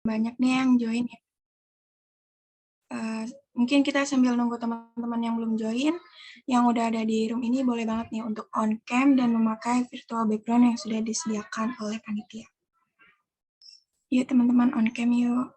banyak nih yang join ya. Mungkin kita sambil nunggu teman-teman yang belum join, yang udah ada di room ini boleh banget nih untuk on cam dan memakai virtual background yang sudah disediakan oleh panitia. Yuk teman-teman on cam yuk.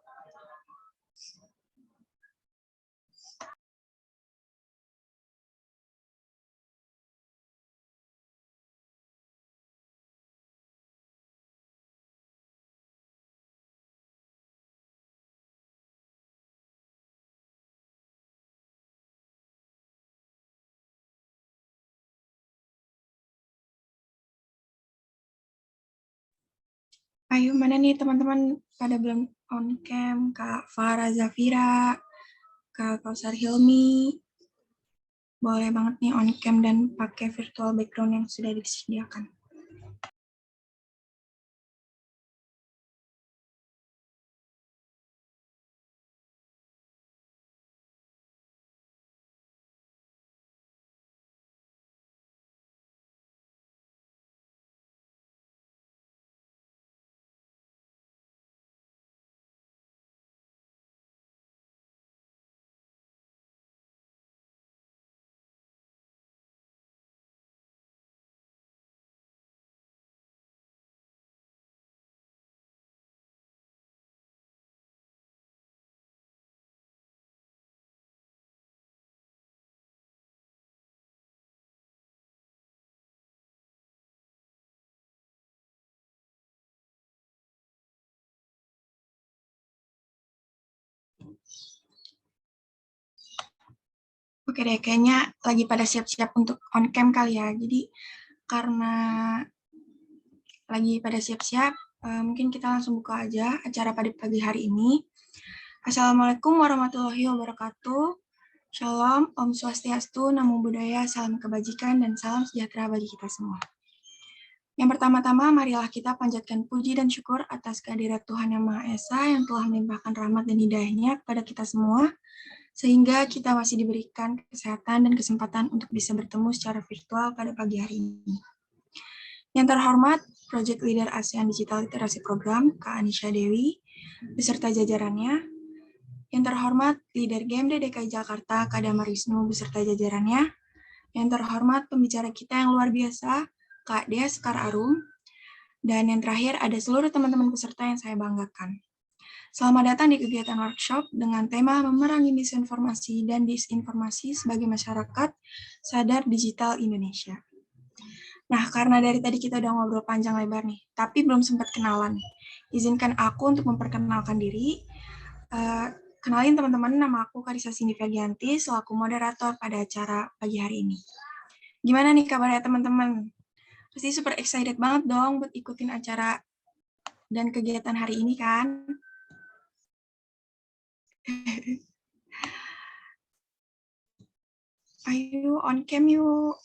Ayo, mana nih teman-teman pada belum on cam? Kak Farah Zafira, Kak Kausar Hilmi, boleh banget nih on cam dan pakai virtual background yang sudah disediakan. Oke deh, kayaknya lagi pada siap-siap untuk on cam kali ya. Jadi karena lagi pada siap-siap, mungkin kita langsung buka aja acara pada pagi hari ini. Assalamualaikum warahmatullahi wabarakatuh. Shalom, Om Swastiastu, Namo Buddhaya, salam kebajikan, dan salam sejahtera bagi kita semua. Yang pertama-tama, marilah kita panjatkan puji dan syukur atas kehadirat Tuhan Yang Maha Esa yang telah melimpahkan rahmat dan hidayahnya kepada kita semua, sehingga kita masih diberikan kesehatan dan kesempatan untuk bisa bertemu secara virtual pada pagi hari ini. Yang terhormat, Project Leader ASEAN Digital Literasi Program, Kak Anisha Dewi, beserta jajarannya. Yang terhormat, Leader GMD DKI Jakarta, Kak Damar Wisnu, beserta jajarannya. Yang terhormat, pembicara kita yang luar biasa, Kak Dea Sekar Arum. Dan yang terakhir, ada seluruh teman-teman peserta yang saya banggakan. Selamat datang di kegiatan workshop dengan tema memerangi misinformasi dan disinformasi sebagai masyarakat sadar digital Indonesia. Nah, karena dari tadi kita udah ngobrol panjang lebar nih, tapi belum sempat kenalan. Izinkan aku untuk memperkenalkan diri. Kenalin teman-teman, nama aku Karissa Cindy Fegianti, selaku moderator pada acara pagi hari ini. Gimana nih kabarnya teman-teman? Pasti super excited banget dong buat ikutin acara dan kegiatan hari ini kan? Ayo on cam yuk,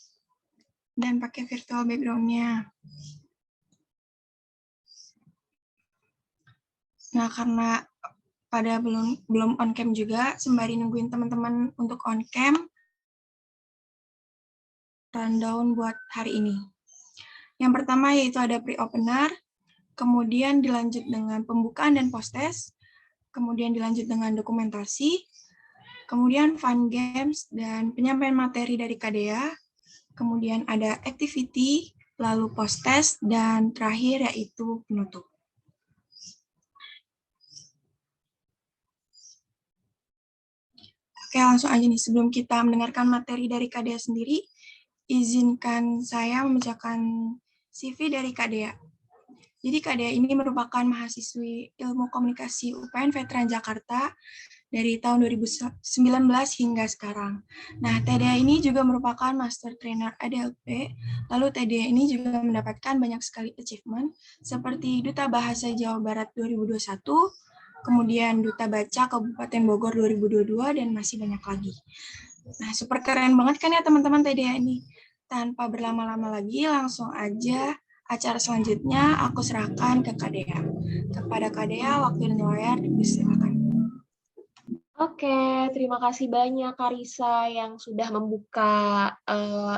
dan pakai virtual background-nya. Nah, karena pada belum on cam juga, sembari nungguin teman-teman untuk on cam, rundown buat hari ini. Yang pertama yaitu ada pre-opener, kemudian dilanjut dengan pembukaan dan post-test, kemudian dilanjut dengan dokumentasi, kemudian fun games dan penyampaian materi dari KDA, kemudian ada activity, lalu post-test, dan terakhir yaitu penutup. Oke, langsung aja nih. Sebelum kita mendengarkan materi dari KDA sendiri, izinkan saya membacakan CV dari KDA. Jadi KDA ini merupakan mahasiswi Ilmu Komunikasi UPN Veteran Jakarta dari tahun 2019 hingga sekarang. Nah, TDA ini juga merupakan Master Trainer ADLP, lalu TDA ini juga mendapatkan banyak sekali achievement, seperti Duta Bahasa Jawa Barat 2021, kemudian Duta Baca Kabupaten Bogor 2022, dan masih banyak lagi. Nah, super keren banget kan ya teman-teman TDA ini. Tanpa berlama-lama lagi, langsung aja acara selanjutnya aku serahkan ke KDA. Kepada KDA, waktu dan layar dipersilakan. Oke, terima kasih banyak Karissa yang sudah membuka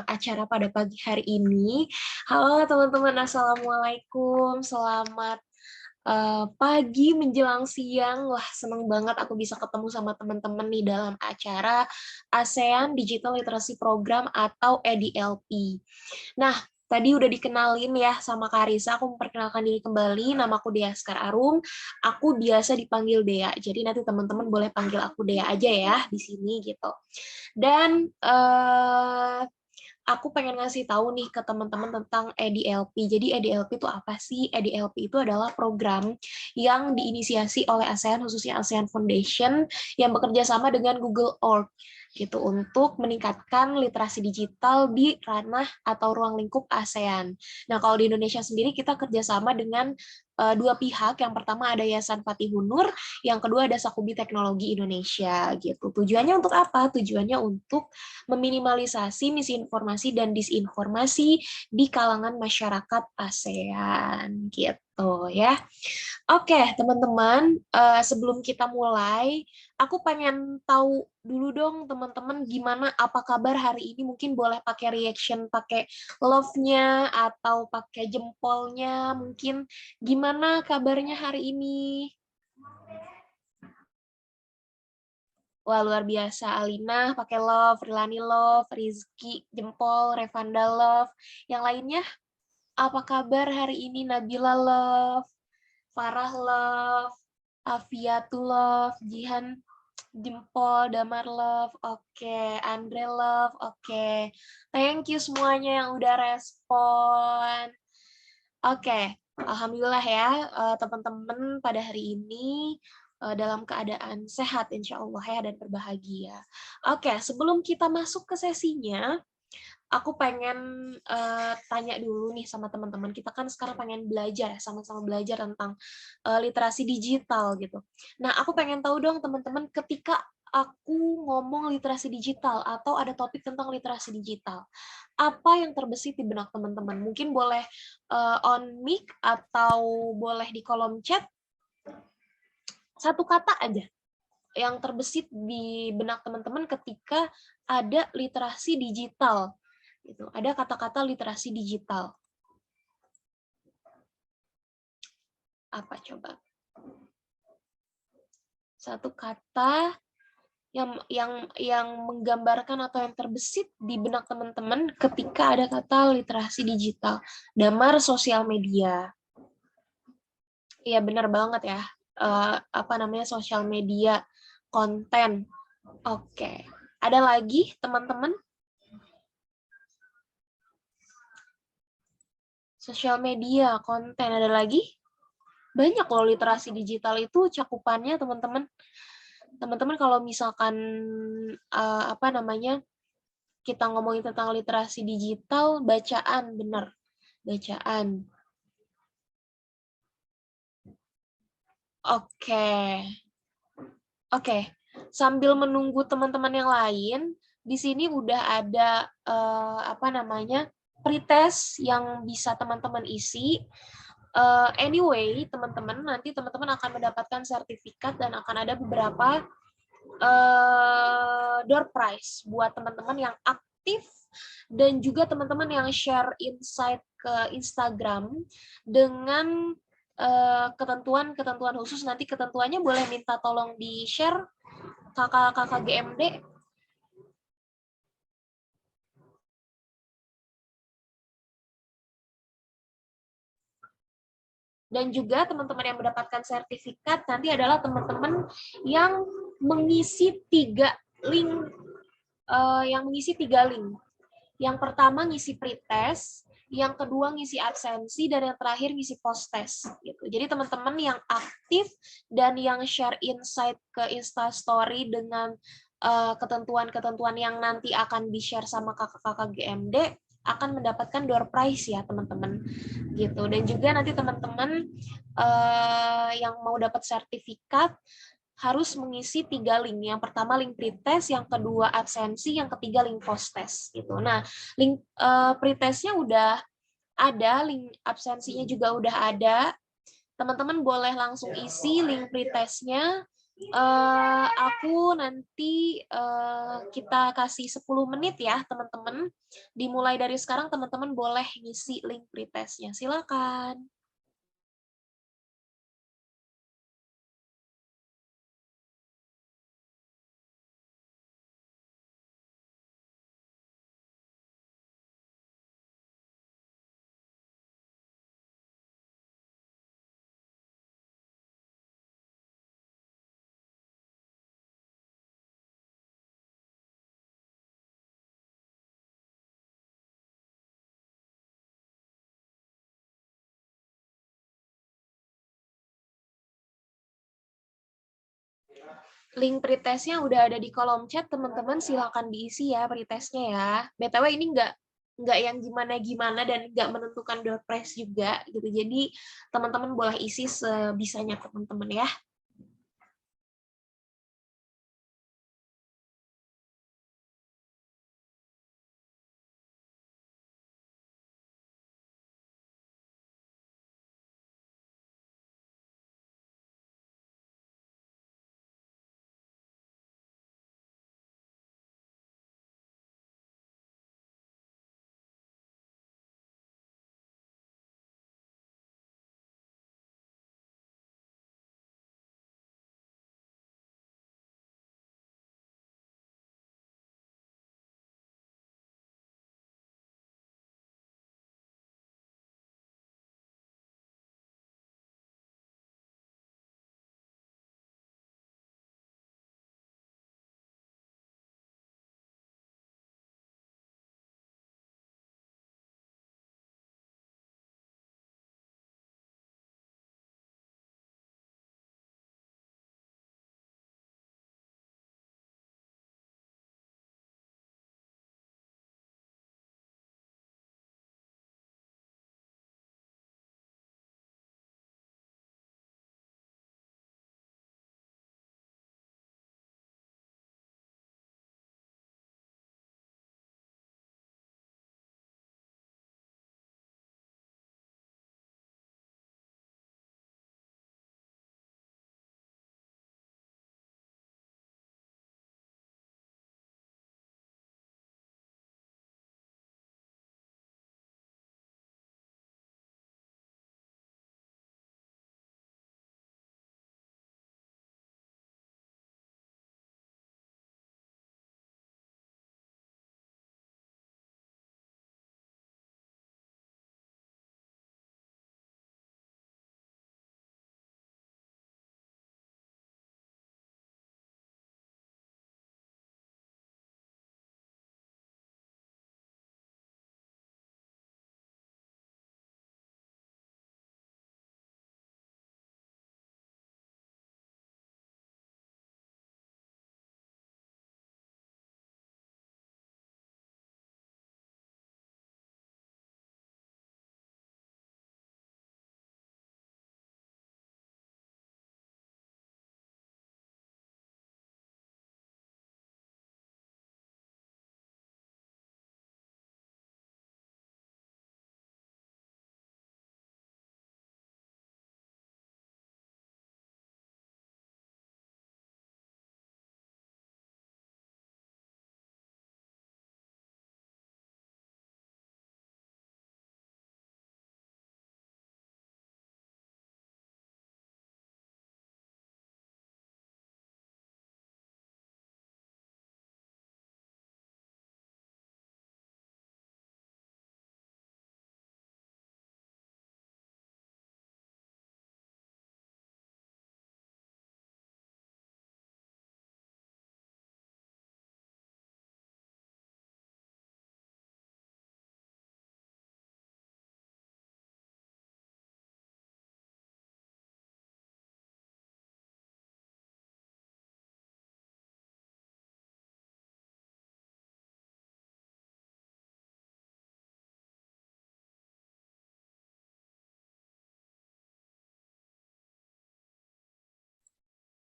acara pada pagi hari ini. Halo teman-teman, Assalamualaikum. Selamat pagi menjelang siang. Wah, seneng banget aku bisa ketemu sama teman-teman nih dalam acara ASEAN Digital Literacy Program atau EDLP. Nah, tadi udah dikenalin ya sama Karisa, aku memperkenalkan diri kembali, namaku Dea Askar Arum, aku biasa dipanggil Dea, jadi nanti teman-teman boleh panggil aku Dea aja ya di sini gitu. Dan aku pengen ngasih tahu nih ke teman-teman tentang EDLP. Jadi EDLP itu apa sih? EDLP itu adalah program yang diinisiasi oleh ASEAN, khususnya ASEAN Foundation, yang bekerja sama dengan Google Org gitu untuk meningkatkan literasi digital di ranah atau ruang lingkup ASEAN. Nah, kalau di Indonesia sendiri kita kerjasama dengan dua pihak. Yang pertama ada Yayasan Patihunur, yang kedua ada Sakubi Teknologi Indonesia gitu. Tujuannya untuk apa? Tujuannya untuk meminimalisasi misinformasi dan disinformasi di kalangan masyarakat ASEAN gitu ya. Oke, teman-teman, sebelum kita mulai, aku pengen tahu dulu dong teman-teman gimana apa kabar hari ini, mungkin boleh pakai reaction, pakai love-nya atau pakai jempolnya, mungkin gimana kabarnya hari ini? Wah, luar biasa. Alina pakai love, Rilani love, Rizky jempol, Revanda love. Yang lainnya, apa kabar hari ini? Nabila love, Farah love, Afiatu love, Jihan jempol, Damar love, oke, Andre love, oke. Thank you semuanya yang udah respon. Oke, alhamdulillah ya teman-teman pada hari ini dalam keadaan sehat insya Allah ya dan berbahagia. Oke, sebelum kita masuk ke sesinya, aku pengen tanya dulu nih sama teman-teman. Kita kan sekarang pengen belajar, sama-sama belajar tentang literasi digital gitu. Nah, aku pengen tahu dong teman-teman, ketika aku ngomong literasi digital atau ada topik tentang literasi digital, apa yang terbesit di benak teman-teman? Mungkin boleh on mic atau boleh di kolom chat, satu kata aja yang terbesit di benak teman-teman ketika ada literasi digital. Gitu. Ada kata-kata literasi digital. Apa coba? Satu kata yang menggambarkan atau yang terbesit di benak teman-teman ketika ada kata literasi digital. Damar sosial media. Iya benar banget ya. Apa namanya, sosial media, konten. Oke. Ada lagi teman-teman? Sosial media, konten, ada lagi? Banyak loh literasi digital itu cakupannya teman-teman. Teman-teman kalau misalkan apa namanya, kita ngomongin tentang literasi digital, bacaan, benar. Bacaan. Oke. Oke. Sambil menunggu teman-teman yang lain, di sini udah ada apa namanya, pretest yang bisa teman-teman isi. Anyway, teman-teman, nanti teman-teman akan mendapatkan sertifikat dan akan ada beberapa door prize buat teman-teman yang aktif dan juga teman-teman yang share insight ke Instagram dengan ketentuan-ketentuan khusus. Nanti ketentuannya boleh minta tolong di-share kakak-kakak GMD. Dan juga teman-teman yang mendapatkan sertifikat nanti adalah teman-teman yang mengisi 3 link. Yang pertama ngisi pretest, yang kedua ngisi absensi, dan yang terakhir ngisi post-test. Gitu. Jadi teman-teman yang aktif dan yang share insight ke Instastory dengan ketentuan-ketentuan yang nanti akan di-share sama kakak-kakak GMD akan mendapatkan door prize ya teman-teman. Gitu. Dan juga nanti teman-teman yang mau dapat sertifikat harus mengisi 3 link. Yang pertama link pretest, yang kedua absensi, yang ketiga link post-test. Gitu. Nah, link pretestnya udah ada, link absensinya juga udah ada. Teman-teman boleh langsung isi link pretestnya. Aku nanti kita kasih 10 menit ya, teman-teman. Dimulai dari sekarang, teman-teman boleh ngisi link pretestnya. Silakan. Link pretestnya udah ada di kolom chat, teman-teman silakan diisi ya pretestnya ya. BTW ini nggak yang gimana-gimana dan nggak menentukan door prize juga gitu. Jadi teman-teman boleh isi sebisanya teman-teman ya.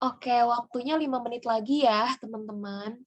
Oke, waktunya 5 menit lagi ya, teman-teman.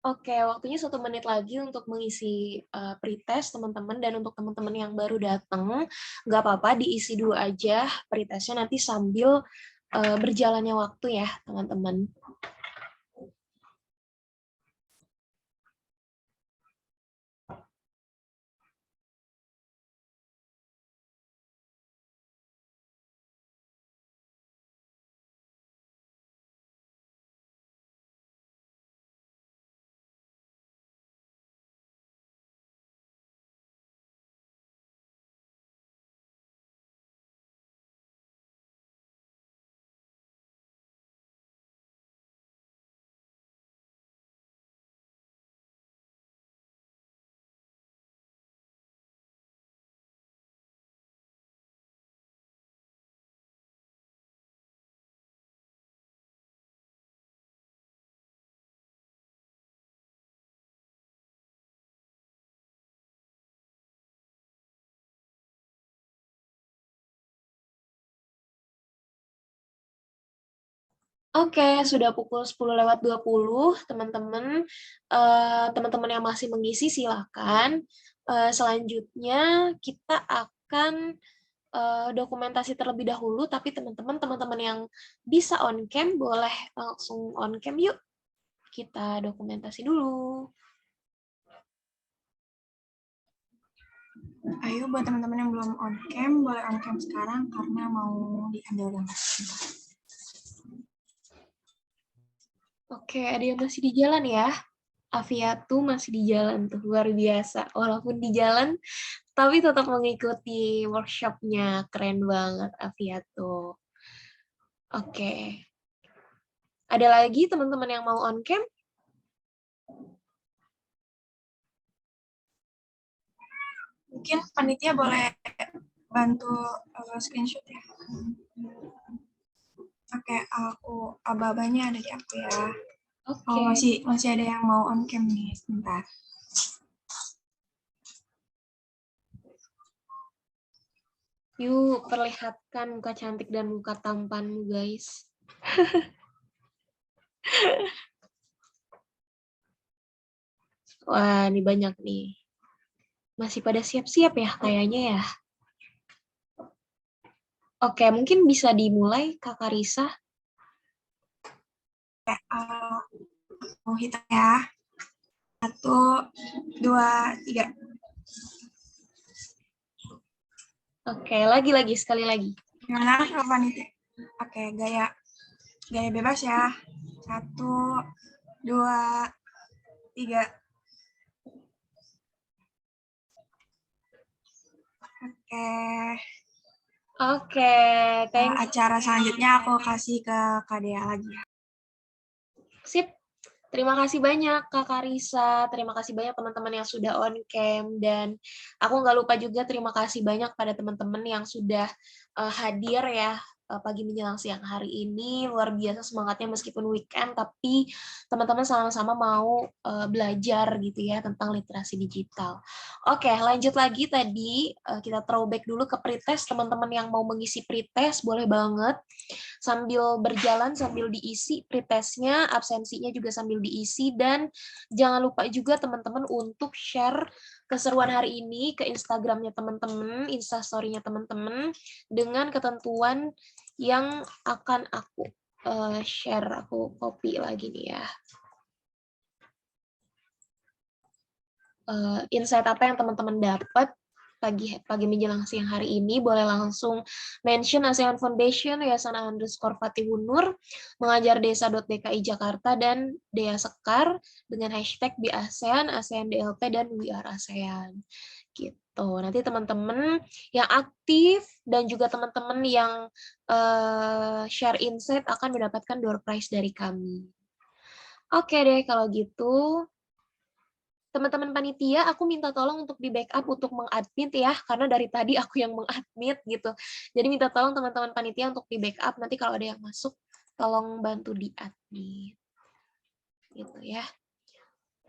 Oke, waktunya 1 menit lagi untuk mengisi pretest teman-teman, dan untuk teman-teman yang baru datang, nggak apa-apa diisi dulu aja pretestnya nanti sambil berjalannya waktu ya teman-teman. Oke, sudah pukul 10:20, teman-teman. Teman-teman yang masih mengisi silakan. Selanjutnya kita akan dokumentasi terlebih dahulu, tapi teman-teman yang bisa on cam boleh langsung on cam yuk. Kita dokumentasi dulu. Ayo buat teman-teman yang belum on cam, boleh on cam sekarang karena mau diambil gambar. Oke, ada yang masih di jalan ya. Aviatu masih di jalan tuh, luar biasa. Walaupun di jalan, tapi tetap mengikuti workshopnya. Keren banget Aviatu. Oke. Ada lagi teman-teman yang mau on cam? Mungkin panitia boleh bantu screenshot ya. Oke, aku aba-abanya ada di aku ya. Oke. Oh, masih ada yang mau on cam nih, sebentar. Yuk, perlihatkan muka cantik dan muka tampanmu, guys. Wah, ini banyak nih. Masih pada siap-siap ya kayaknya ya. Oke, mungkin bisa dimulai, Kakak Risa. Mau hitung ya. 1, 2, 3. Oke, lagi-lagi, sekali lagi. Gimana kalau panitia? Oke, gaya bebas ya. 1, 2, 3. Oke. Oke, Acara selanjutnya aku kasih ke Kak Dea lagi ya. sip. Terima kasih banyak Kakak Risa, terima kasih banyak teman-teman yang sudah on cam, dan aku nggak lupa juga terima kasih banyak pada teman-teman yang sudah hadir ya pagi menjelang siang hari ini. Luar biasa semangatnya meskipun weekend, tapi teman-teman sama-sama mau belajar gitu ya tentang literasi digital. Oke, lanjut lagi tadi kita throwback dulu ke pretest. Teman-teman yang mau mengisi pretest boleh banget sambil berjalan, sambil diisi pretestnya, absensinya juga sambil diisi, dan jangan lupa juga teman-teman untuk share keseruan hari ini ke Instagramnya teman-teman, Instastory-nya teman-teman, dengan ketentuan yang akan aku share. Aku copy lagi nih ya. Insight apa yang teman-teman dapat pagi menjelang siang hari ini, boleh langsung mention ASEAN Foundation, Yayasan_Fatihunur, Mengajar Desa.dki Jakarta, dan Dea Sekar dengan hashtag #BeASEAN, ASEAN DLP, dan We Are ASEAN. Gitu. Nanti teman-teman yang aktif dan juga teman-teman yang share insight akan mendapatkan door prize dari kami. Oke deh, kalau gitu teman-teman panitia, aku minta tolong untuk di backup untuk mengadmit ya, karena dari tadi aku yang mengadmit gitu. Jadi minta tolong teman-teman panitia untuk di backup, nanti kalau ada yang masuk, tolong bantu di admit. Gitu ya.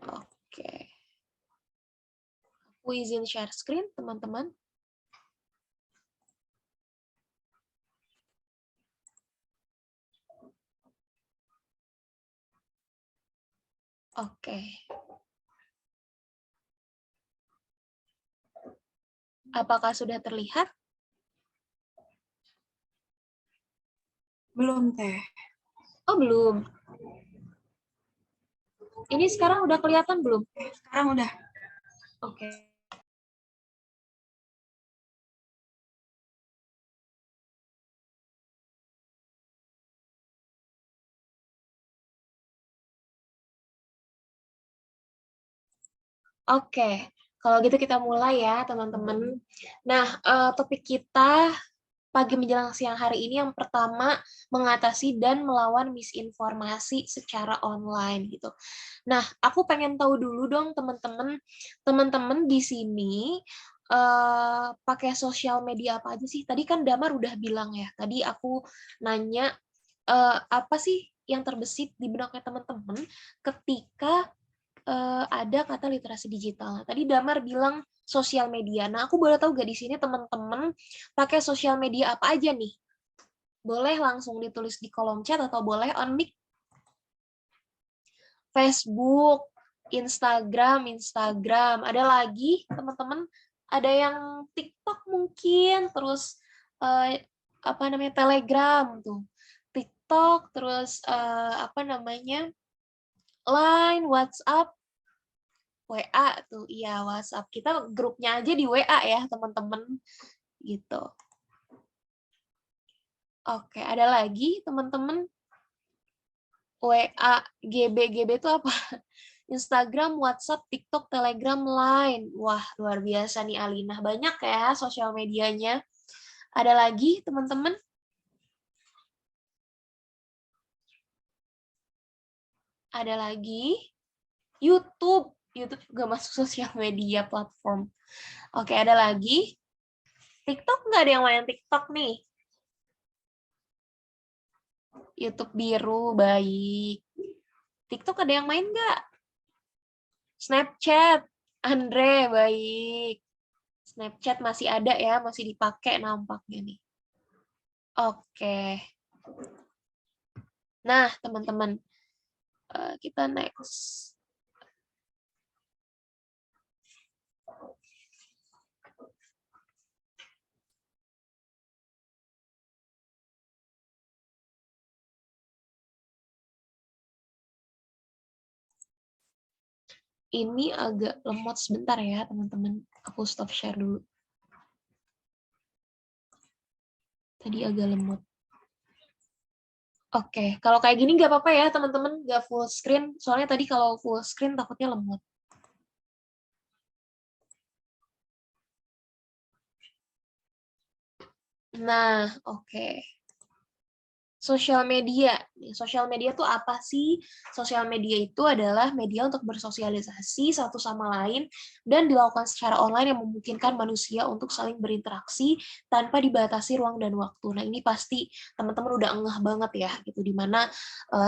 Oke. Aku izin share screen, teman-teman. Oke. Apakah sudah terlihat? Belum, Teh. Oh, belum. Ini sekarang udah kelihatan belum? Sekarang udah. Oke. Oke, kalau gitu kita mulai ya, teman-teman. Nah, topik kita pagi menjelang siang hari ini yang pertama mengatasi dan melawan misinformasi secara online gitu. Nah, aku pengen tahu dulu dong teman-teman, teman-teman di sini pakai sosial media apa aja sih? Tadi kan Damar udah bilang ya. Tadi aku nanya apa sih yang terbesit di benaknya teman-teman ketika ada kata literasi digital. Nah, tadi Damar bilang sosial media. Nah, aku boleh tahu gak di sini teman-teman pakai sosial media apa aja nih? Boleh langsung ditulis di kolom chat atau boleh on mic. Facebook, Instagram. Ada lagi teman-teman, ada yang TikTok mungkin, terus apa namanya Telegram tuh. TikTok, terus apa namanya Line, WhatsApp, WA tuh, iya WhatsApp. Kita grupnya aja di WA ya, teman-teman. Gitu. Oke, ada lagi teman-teman WA, GB itu apa? Instagram, WhatsApp, TikTok, Telegram, Line. Wah, luar biasa nih Alina. Banyak ya sosial medianya. Ada lagi teman-teman? Ada lagi YouTube. YouTube juga masuk sosial media platform. Oke, ada lagi. TikTok nggak ada yang main TikTok nih? YouTube biru, baik. TikTok ada yang main nggak? Snapchat, Andre, baik. Snapchat masih ada ya, masih dipakai nampaknya nih. Oke. Nah, teman-teman, kita next. Ini agak lemot sebentar ya, teman-teman. Aku stop share dulu. Tadi agak lemot. Oke, kalau kayak gini nggak apa-apa ya, teman-teman. Nggak full screen. Soalnya tadi kalau full screen takutnya lemot. Nah, oke. Sosial media. Sosial media itu apa sih? Sosial media itu adalah media untuk bersosialisasi satu sama lain dan dilakukan secara online yang memungkinkan manusia untuk saling berinteraksi tanpa dibatasi ruang dan waktu. Nah, ini pasti teman-teman udah ngeh banget ya, gitu, dimana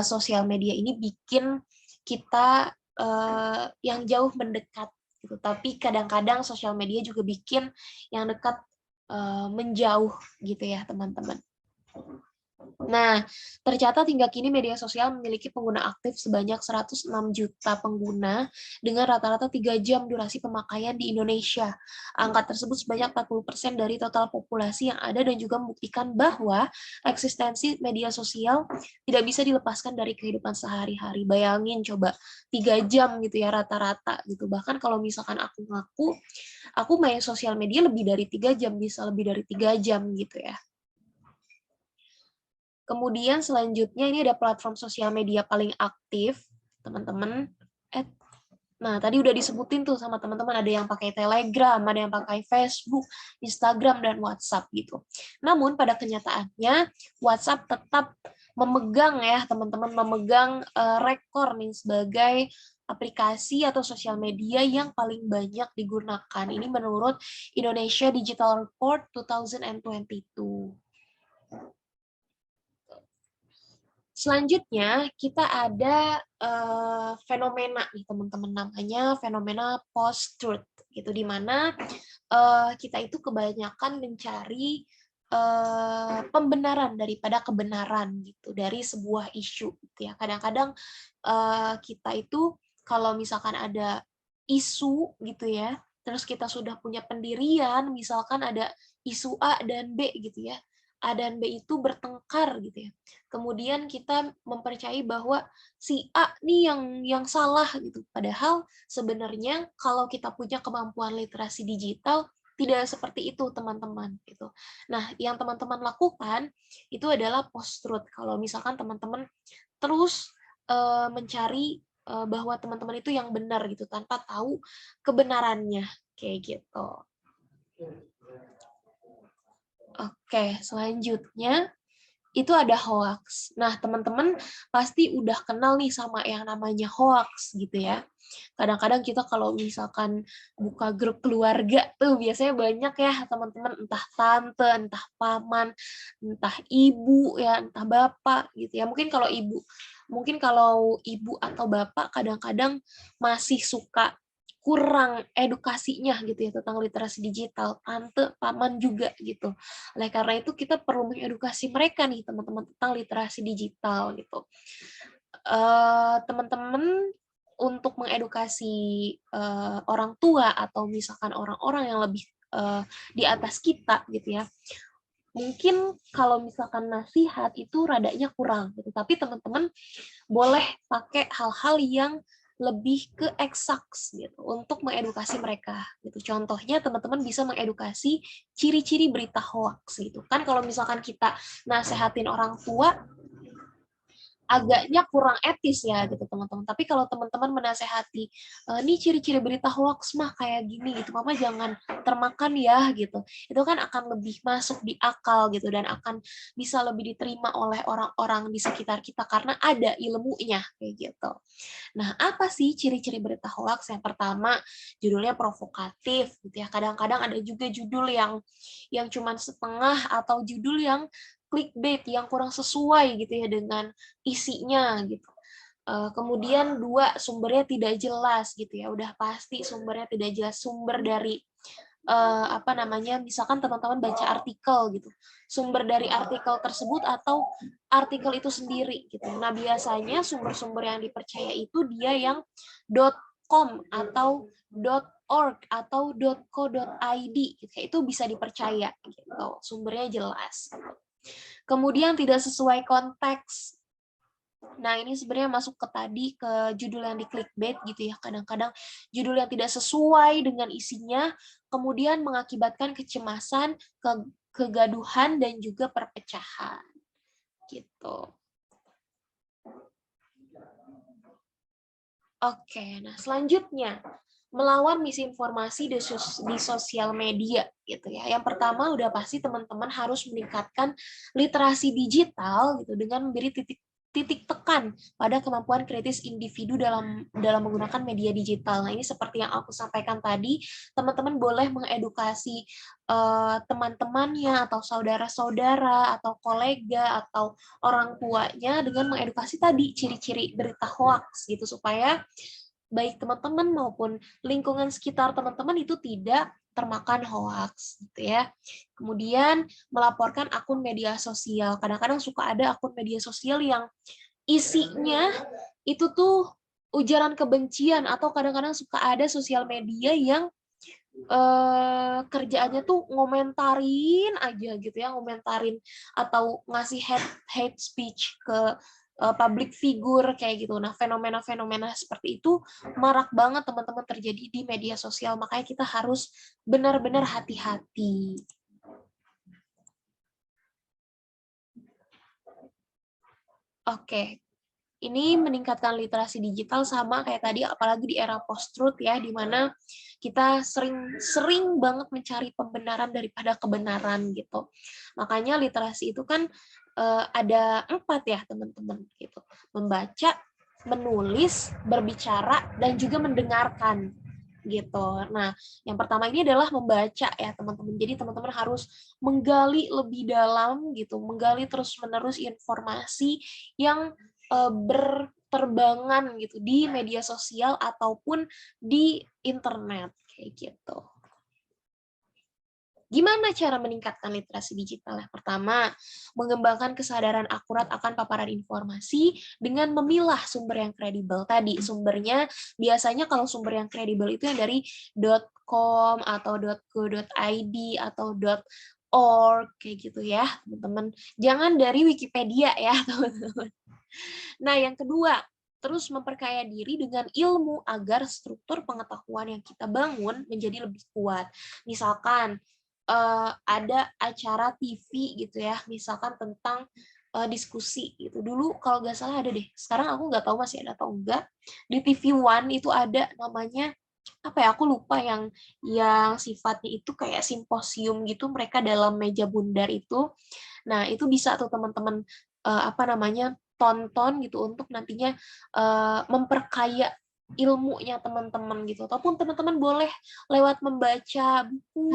sosial media ini bikin kita yang jauh mendekat, gitu. Tapi kadang-kadang sosial media juga bikin yang dekat menjauh, gitu ya, teman-teman. Nah, tercatat hingga kini media sosial memiliki pengguna aktif sebanyak 106 juta pengguna dengan rata-rata 3 jam durasi pemakaian di Indonesia. Angka tersebut sebanyak 40% dari total populasi yang ada dan juga membuktikan bahwa eksistensi media sosial tidak bisa dilepaskan dari kehidupan sehari-hari. Bayangin coba 3 jam gitu ya rata-rata gitu. Bahkan kalau misalkan aku ngaku, aku main sosial media lebih dari 3 jam, bisa lebih dari 3 jam gitu ya. Kemudian selanjutnya ini ada platform sosial media paling aktif, teman-teman. Nah, tadi udah disebutin tuh sama teman-teman, ada yang pakai Telegram, ada yang pakai Facebook, Instagram, dan WhatsApp gitu. Namun pada kenyataannya, WhatsApp tetap memegang ya, teman-teman, memegang rekor nih sebagai aplikasi atau sosial media yang paling banyak digunakan. Ini menurut Indonesia Digital Report 2022. Selanjutnya, kita ada fenomena nih teman-teman, namanya fenomena post-truth, gitu, di mana kita itu kebanyakan mencari pembenaran daripada kebenaran gitu dari sebuah isu gitu ya. Kadang-kadang kita itu kalau misalkan ada isu gitu ya, terus kita sudah punya pendirian, misalkan ada isu A dan B gitu ya, A dan B itu bertengkar gitu ya. Kemudian kita mempercayai bahwa si A nih yang salah gitu. Padahal sebenarnya kalau kita punya kemampuan literasi digital tidak seperti itu teman-teman gitu. Nah, yang teman-teman lakukan itu adalah post-truth. Kalau misalkan teman-teman terus mencari bahwa teman-teman itu yang benar gitu tanpa tahu kebenarannya kayak gitu. Oke, selanjutnya itu ada hoax. Nah, teman-teman pasti udah kenal nih sama yang namanya hoax gitu ya. Kadang-kadang kita kalau misalkan buka grup keluarga tuh biasanya banyak ya teman-teman, entah tante, entah paman, entah ibu ya, entah bapak gitu ya. Mungkin kalau ibu atau bapak kadang-kadang masih suka kurang edukasinya gitu ya tentang literasi digital, tante, paman juga gitu. Oleh karena itu kita perlu mengedukasi mereka nih teman-teman tentang literasi digital gitu. Teman-teman untuk mengedukasi orang tua atau misalkan orang-orang yang lebih di atas kita gitu ya. Mungkin kalau misalkan nasihat itu radanya kurang gitu, tapi teman-teman boleh pakai hal-hal yang lebih ke eksaks gitu untuk mengedukasi mereka gitu. Contohnya teman-teman bisa mengedukasi ciri-ciri berita hoax gitu. Kan kalau misalkan kita nasehatin orang tua agaknya kurang etis ya gitu teman-teman. Tapi kalau teman-teman menasehati, nih ciri-ciri berita hoax mah kayak gini gitu, mama jangan termakan ya gitu. Itu kan akan lebih masuk di akal gitu dan akan bisa lebih diterima oleh orang-orang di sekitar kita karena ada ilmunya kayak gitu. Nah, apa sih ciri-ciri berita hoax? Yang pertama, judulnya provokatif gitu ya. Kadang-kadang ada juga judul yang cuma setengah atau judul yang clickbait yang kurang sesuai gitu ya dengan isinya gitu. Kemudian dua, sumbernya tidak jelas gitu ya. Udah pasti sumbernya tidak jelas, sumber dari apa namanya, misalkan teman-teman baca artikel gitu, sumber dari artikel tersebut atau artikel itu sendiri gitu. Nah, biasanya sumber-sumber yang dipercaya itu dia yang .com atau .org atau .co.id gitu. Itu bisa dipercaya gitu. Sumbernya jelas. Kemudian tidak sesuai konteks. Nah, ini sebenarnya masuk ke tadi, ke judul yang di clickbait gitu ya. Kadang-kadang judul yang tidak sesuai dengan isinya, kemudian mengakibatkan kecemasan, kegaduhan, dan juga perpecahan. Gitu. Oke, nah selanjutnya, melawan misinformasi di sosial media gitu ya. Yang pertama udah pasti teman-teman harus meningkatkan literasi digital gitu dengan memberi titik tekan pada kemampuan kritis individu dalam menggunakan media digital. Nah, ini seperti yang aku sampaikan tadi, teman-teman boleh mengedukasi teman-temannya atau saudara-saudara atau kolega atau orang tuanya dengan mengedukasi tadi ciri-ciri berita hoax gitu supaya baik teman-teman maupun lingkungan sekitar teman-teman itu tidak termakan hoax gitu ya. Kemudian melaporkan akun media sosial. Kadang-kadang suka ada akun media sosial yang isinya itu tuh ujaran kebencian atau kadang-kadang suka ada sosial media yang kerjaannya tuh ngomentarin aja gitu ya, ngomentarin atau ngasih hate speech ke public figure kayak gitu. Nah, fenomena-fenomena seperti itu marak banget teman-teman terjadi di media sosial, makanya kita harus benar-benar hati-hati. Oke, ini meningkatkan literasi digital sama kayak tadi, apalagi di era post-truth ya, di mana kita sering banget mencari pembenaran daripada kebenaran gitu. Makanya literasi itu kan ada 4 ya teman-teman gitu. Membaca, menulis, berbicara, dan juga mendengarkan gitu. Nah, yang pertama ini adalah membaca ya teman-teman. Jadi teman-teman harus menggali lebih dalam gitu, menggali terus-menerus informasi yang berterbangan gitu di media sosial ataupun di internet kayak gitu. Gimana cara meningkatkan literasi digital? Yang pertama, mengembangkan kesadaran akurat akan paparan informasi dengan memilah sumber yang kredibel. Tadi sumbernya biasanya kalau sumber yang kredibel itu yang dari .com atau .go.id atau .org kayak gitu ya, teman-teman. Jangan dari Wikipedia ya, teman-teman. Nah, yang kedua, terus memperkaya diri dengan ilmu agar struktur pengetahuan yang kita bangun menjadi lebih kuat. Misalkan ada acara TV gitu ya, misalkan tentang diskusi gitu. Dulu kalau nggak salah ada deh. Sekarang aku nggak tahu masih ada atau enggak. Di TV One itu ada namanya apa ya? Aku lupa yang sifatnya itu kayak simposium gitu. Mereka dalam meja bundar itu. Nah itu bisa tuh teman-teman apa namanya tonton gitu untuk nantinya memperkaya ilmunya teman-teman gitu, ataupun teman-teman boleh lewat membaca buku.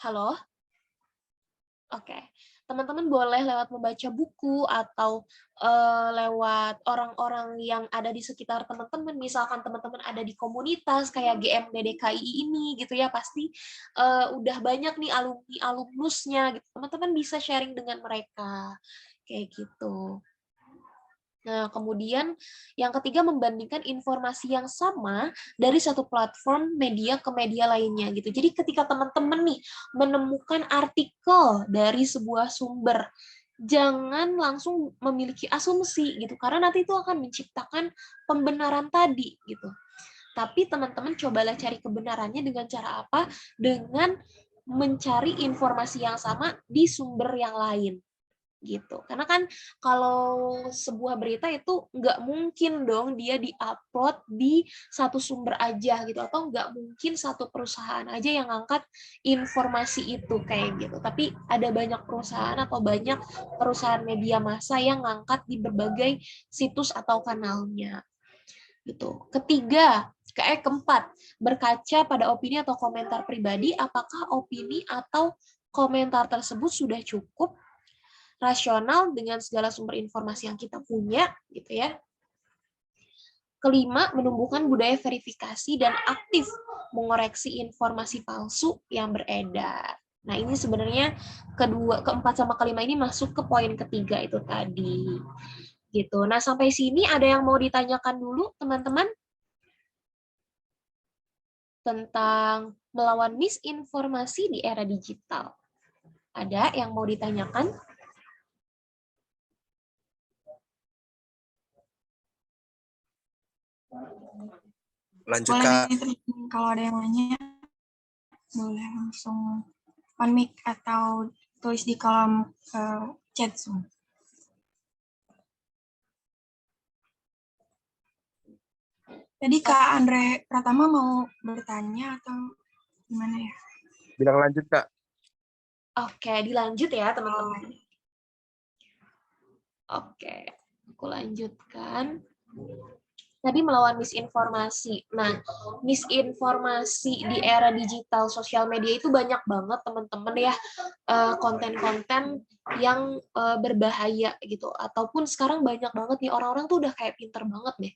Halo, oke. Teman-teman boleh lewat membaca buku atau lewat orang-orang yang ada di sekitar teman-teman. Misalkan teman-teman ada di komunitas kayak GMD DKI ini gitu ya, pasti udah banyak nih alumni-alumnusnya gitu. Teman-teman bisa sharing dengan mereka kayak gitu. Nah, kemudian yang ketiga membandingkan informasi yang sama dari satu platform media ke media lainnya gitu. Jadi ketika teman-teman nih menemukan artikel dari sebuah sumber, jangan langsung memiliki asumsi gitu karena nanti itu akan menciptakan pembenaran tadi gitu. Tapi teman-teman cobalah cari kebenarannya dengan cara apa? Dengan mencari informasi yang sama di sumber yang lain gitu. Karena kan kalau sebuah berita itu nggak mungkin dong dia diupload di satu sumber aja gitu, atau nggak mungkin satu perusahaan aja yang ngangkat informasi itu kayak gitu. Tapi ada banyak perusahaan atau banyak perusahaan media massa yang ngangkat di berbagai situs atau kanalnya gitu. Keempat, berkaca pada opini atau komentar pribadi, apakah opini atau komentar tersebut sudah cukup rasional dengan segala sumber informasi yang kita punya gitu ya. Kelima, menumbuhkan budaya verifikasi dan aktif mengoreksi informasi palsu yang beredar. Nah, ini sebenarnya keempat sama kelima ini masuk ke poin ketiga itu tadi. Gitu. Nah, sampai sini ada yang mau ditanyakan dulu, teman-teman? Tentang melawan misinformasi di era digital. Ada yang mau ditanyakan? Lanjut, Boleh Kak. kalau ada yang nanya, boleh langsung on mic atau tulis di kolom chat Zoom. Tadi Kak Andre Pratama mau bertanya atau gimana ya? Bilang lanjut, Kak. Oke, dilanjut ya teman-teman. Oke, aku lanjutkan. Tadi melawan misinformasi. Nah, misinformasi di era digital sosial media itu banyak banget teman-teman ya, konten-konten yang berbahaya gitu. Ataupun sekarang banyak banget nih orang-orang tuh udah kayak pinter banget deh.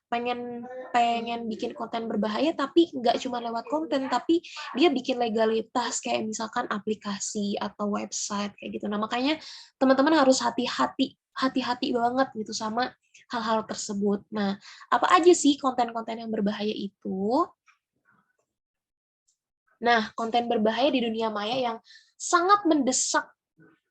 Pengen bikin konten berbahaya tapi nggak cuma lewat konten, tapi dia bikin legalitas kayak misalkan aplikasi atau website kayak gitu. Nah, makanya teman-teman harus hati-hati banget gitu sama hal-hal tersebut. Nah, apa aja sih konten-konten yang berbahaya itu? Nah, konten berbahaya di dunia maya yang sangat mendesak.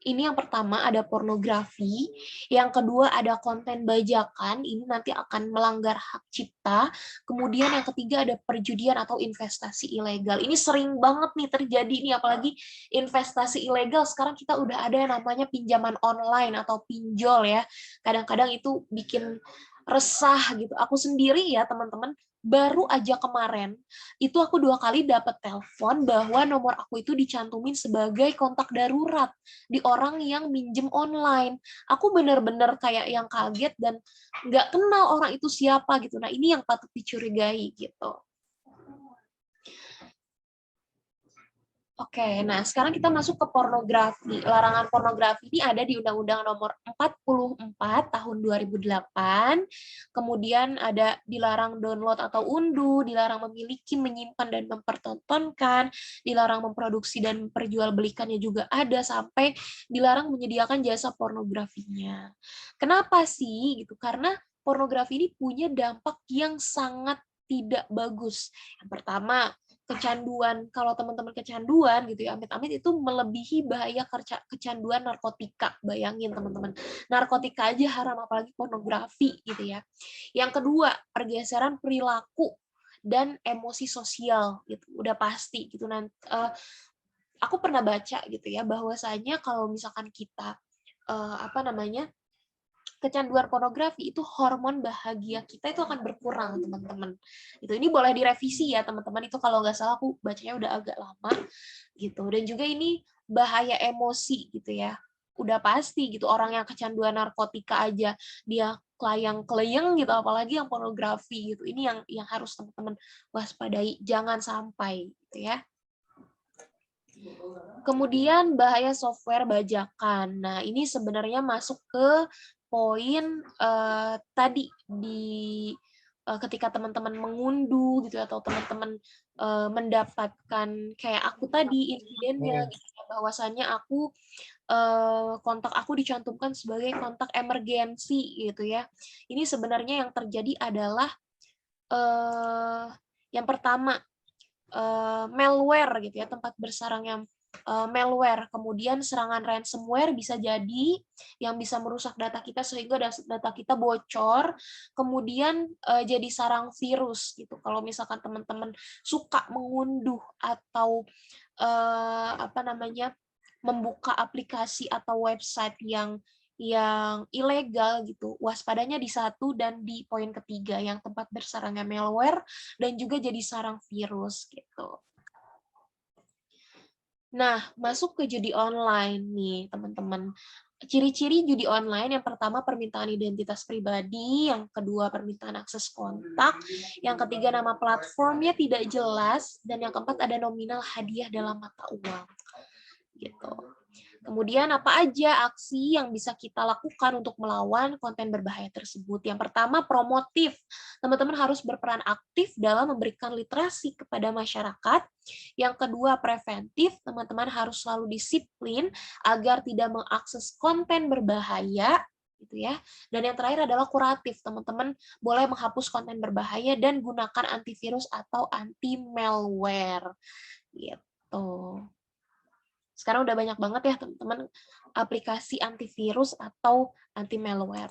Ini yang pertama ada pornografi, yang kedua ada konten bajakan, ini nanti akan melanggar hak cipta, kemudian yang ketiga ada perjudian atau investasi ilegal. Ini sering banget nih terjadi nih, apalagi investasi ilegal, sekarang kita udah ada yang namanya pinjaman online atau pinjol ya, kadang-kadang itu bikin resah gitu. Aku sendiri ya teman-teman, baru aja kemarin itu aku 2 kali dapat telepon bahwa nomor aku itu dicantumin sebagai kontak darurat di orang yang minjem online. Aku bener-bener kayak yang kaget dan nggak kenal orang itu siapa gitu. Nah, ini yang patut dicurigai gitu. Oke, nah sekarang kita masuk ke pornografi. Larangan pornografi ini ada di Undang-Undang Nomor 44 Tahun 2008. Kemudian ada dilarang download atau unduh, dilarang memiliki, menyimpan dan mempertontonkan, dilarang memproduksi dan memperjualbelikannya juga ada, sampai dilarang menyediakan jasa pornografinya. Kenapa sih gitu? Karena pornografi ini punya dampak yang sangat tidak bagus. Yang pertama, kecanduan. Kalau teman-teman kecanduan gitu ya, amit-amit itu melebihi bahaya kecanduan narkotika. Bayangin teman-teman, narkotika aja haram, apalagi pornografi gitu ya. Yang kedua, pergeseran perilaku dan emosi sosial gitu. Udah pasti gitu. Nanti aku pernah baca gitu ya, bahwasanya kalau misalkan kita kecanduan pornografi, itu hormon bahagia kita itu akan berkurang, teman-teman. Ini boleh direvisi ya, teman-teman. Itu kalau nggak salah aku bacanya udah agak lama gitu. Dan juga ini bahaya emosi gitu ya. Udah pasti gitu, orang yang kecanduan narkotika aja dia kelayang-kelayang gitu, apalagi yang pornografi gitu. Ini yang harus teman-teman waspadai, jangan sampai gitu ya. Kemudian bahaya software bajakan. Nah, ini sebenarnya masuk ke poin tadi ketika teman-teman mengunduh gitu atau teman-teman mendapatkan kayak aku tadi insidennya gitu, bahwasannya kontak aku dicantumkan sebagai kontak emergensi gitu ya. Ini sebenarnya yang terjadi adalah yang pertama malware gitu ya, tempat bersarangnya malware, kemudian serangan ransomware bisa jadi yang bisa merusak data kita sehingga data kita bocor, kemudian jadi sarang virus gitu. Kalau misalkan teman-teman suka mengunduh atau membuka aplikasi atau website yang ilegal gitu, waspadanya di 1 dan di poin ketiga yang tempat bersarangnya malware dan juga jadi sarang virus gitu. Nah, masuk ke judi online nih, teman-teman. Ciri-ciri judi online, yang pertama permintaan identitas pribadi, yang kedua permintaan akses kontak, yang ketiga nama platformnya tidak jelas, dan yang keempat ada nominal hadiah dalam mata uang. Gitu. Kemudian apa aja aksi yang bisa kita lakukan untuk melawan konten berbahaya tersebut? Yang pertama, promotif. Teman-teman harus berperan aktif dalam memberikan literasi kepada masyarakat. Yang kedua, preventif. Teman-teman harus selalu disiplin agar tidak mengakses konten berbahaya, gitu ya. Dan yang terakhir adalah kuratif. Teman-teman boleh menghapus konten berbahaya dan gunakan antivirus atau anti malware. Gitu. Sekarang udah banyak banget ya teman-teman aplikasi antivirus atau anti malware.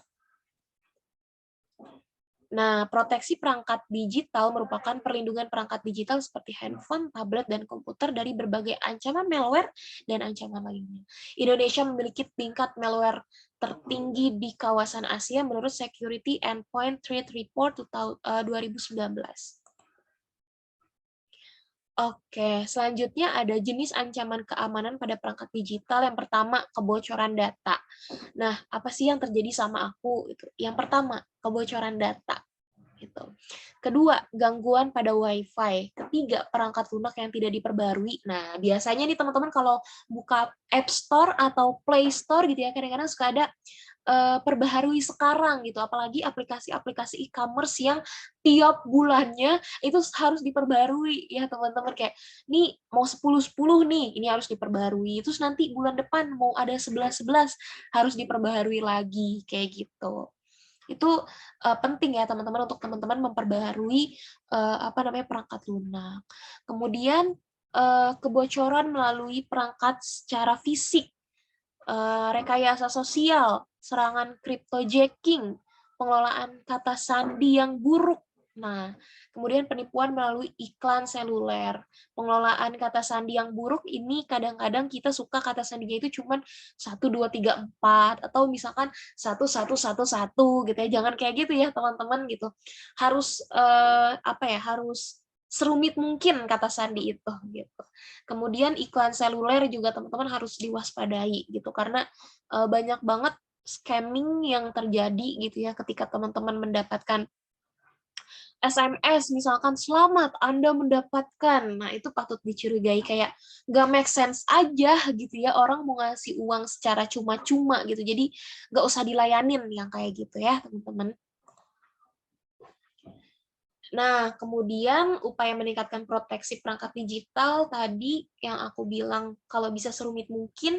Nah, proteksi perangkat digital merupakan perlindungan perangkat digital seperti handphone, tablet, dan komputer dari berbagai ancaman malware dan ancaman lainnya. Indonesia memiliki tingkat malware tertinggi di kawasan Asia menurut Security Endpoint Threat Report 2019. Oke, selanjutnya ada jenis ancaman keamanan pada perangkat digital. Yang pertama, kebocoran data. Nah, apa sih yang terjadi sama aku? Yang pertama, kebocoran data. Gitu. Kedua, gangguan pada WiFi. Ketiga, perangkat lunak yang tidak diperbarui. Nah, biasanya nih teman-teman kalau buka App Store atau Play Store gitu ya, kadang-kadang suka ada perbaharui sekarang gitu, apalagi aplikasi-aplikasi e-commerce yang tiap bulannya itu harus diperbarui ya teman-teman, kayak nih mau 10-10 nih, ini harus diperbarui, terus nanti bulan depan mau ada 11-11 harus diperbarui lagi kayak gitu. Itu penting ya teman-teman untuk teman-teman memperbaharui perangkat lunak. Kemudian kebocoran melalui perangkat secara fisik, rekayasa sosial, serangan cryptojacking, pengelolaan kata sandi yang buruk. Nah, kemudian penipuan melalui iklan seluler. Pengelolaan kata sandi yang buruk ini kadang-kadang kita suka kata sandinya itu cuma 1, 2, 3, 4 atau misalkan 1, 1, 1, 1 gitu ya. Jangan kayak gitu ya, teman-teman gitu. Harus harus serumit mungkin kata sandi itu gitu. Kemudian iklan seluler juga teman-teman harus diwaspadai gitu, karena banyak banget scamming yang terjadi gitu ya ketika teman-teman mendapatkan SMS misalkan, selamat Anda mendapatkan. Nah, itu patut dicurigai, kayak nggak make sense aja gitu ya, orang mau ngasih uang secara cuma-cuma gitu. Jadi nggak usah dilayanin yang kayak gitu ya, teman-teman. Nah, kemudian upaya meningkatkan proteksi perangkat digital tadi yang aku bilang kalau bisa serumit mungkin,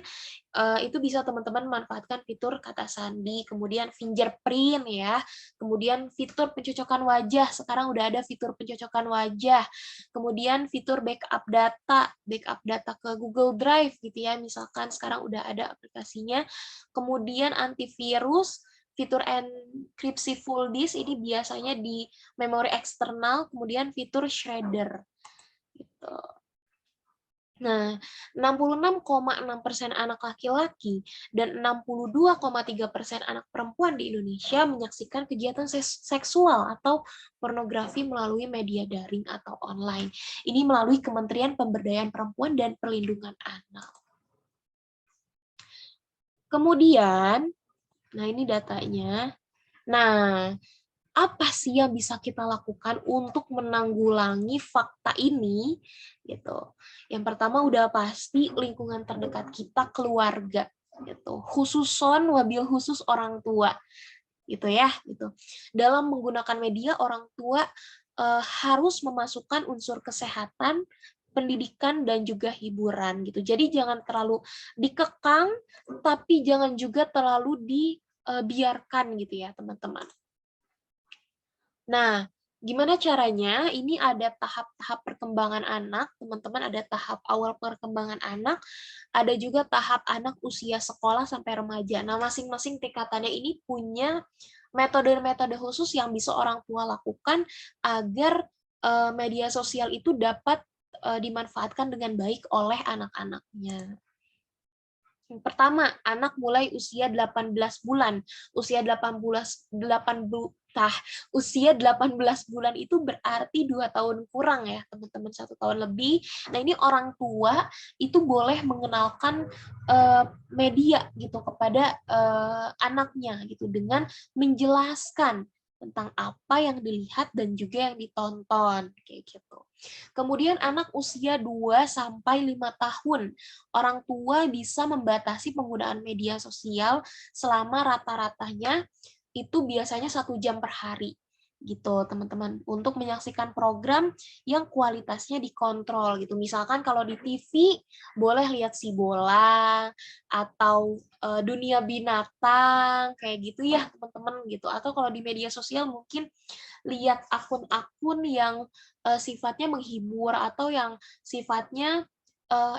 itu bisa teman-teman manfaatkan fitur kata sandi, kemudian fingerprint ya, kemudian fitur pencocokan wajah, sekarang udah ada fitur pencocokan wajah, kemudian fitur backup data ke Google Drive gitu ya, misalkan sekarang udah ada aplikasinya, kemudian antivirus, fitur enkripsi full disk ini biasanya di memori eksternal, kemudian fitur shredder. Gitu. Nah, 66,6% anak laki-laki dan 62,3% anak perempuan di Indonesia menyaksikan kegiatan seksual atau pornografi melalui media daring atau online. Ini melalui Kementerian Pemberdayaan Perempuan dan Perlindungan Anak. Kemudian, nah ini datanya. Nah, apa sih yang bisa kita lakukan untuk menanggulangi fakta ini? Gitu. Yang pertama udah pasti lingkungan terdekat kita, keluarga. Gitu. Khususon wabil khusus orang tua. Gitu ya. Gitu. Dalam menggunakan media, orang tua harus memasukkan unsur kesehatan, pendidikan, dan juga hiburan. Gitu. Jadi jangan terlalu dikekang, tapi jangan juga terlalu dibiarkan gitu ya, teman-teman. Nah, gimana caranya? Ini ada tahap-tahap perkembangan anak, teman-teman, ada tahap awal perkembangan anak, ada juga tahap anak usia sekolah sampai remaja. Nah, masing-masing tingkatannya ini punya metode-metode khusus yang bisa orang tua lakukan agar media sosial itu dapat dimanfaatkan dengan baik oleh anak-anaknya. Yang pertama, anak mulai usia 18 bulan. Usia 18 bulan itu berarti 2 tahun kurang ya, teman-teman, 1 tahun lebih. Nah, ini orang tua itu boleh mengenalkan media gitu kepada anaknya gitu dengan menjelaskan tentang apa yang dilihat dan juga yang ditonton kayak gitu. Kemudian anak usia 2 sampai 5 tahun, orang tua bisa membatasi penggunaan media sosial selama rata-ratanya itu biasanya 1 jam per hari gitu, teman-teman, untuk menyaksikan program yang kualitasnya dikontrol gitu. Misalkan kalau di TV boleh lihat si bola atau dunia binatang kayak gitu ya, teman-teman gitu. Atau kalau di media sosial mungkin lihat akun-akun yang sifatnya menghibur atau yang sifatnya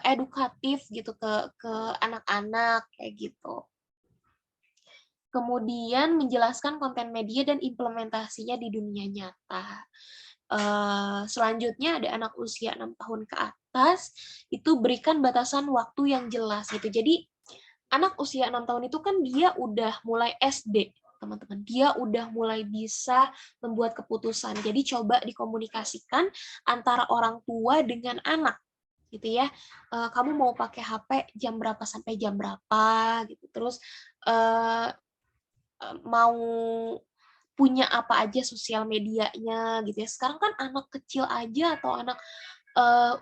edukatif gitu ke anak-anak kayak gitu. Kemudian menjelaskan konten media dan implementasinya di dunia nyata. Selanjutnya ada anak usia 6 tahun ke atas, itu berikan batasan waktu yang jelas gitu. Jadi anak usia 6 tahun itu kan dia udah mulai SD, teman-teman. Dia udah mulai bisa membuat keputusan. Jadi coba dikomunikasikan antara orang tua dengan anak gitu ya. Kamu mau pakai HP jam berapa sampai jam berapa gitu. Terus mau punya apa aja sosial medianya gitu ya. Sekarang kan anak kecil aja atau anak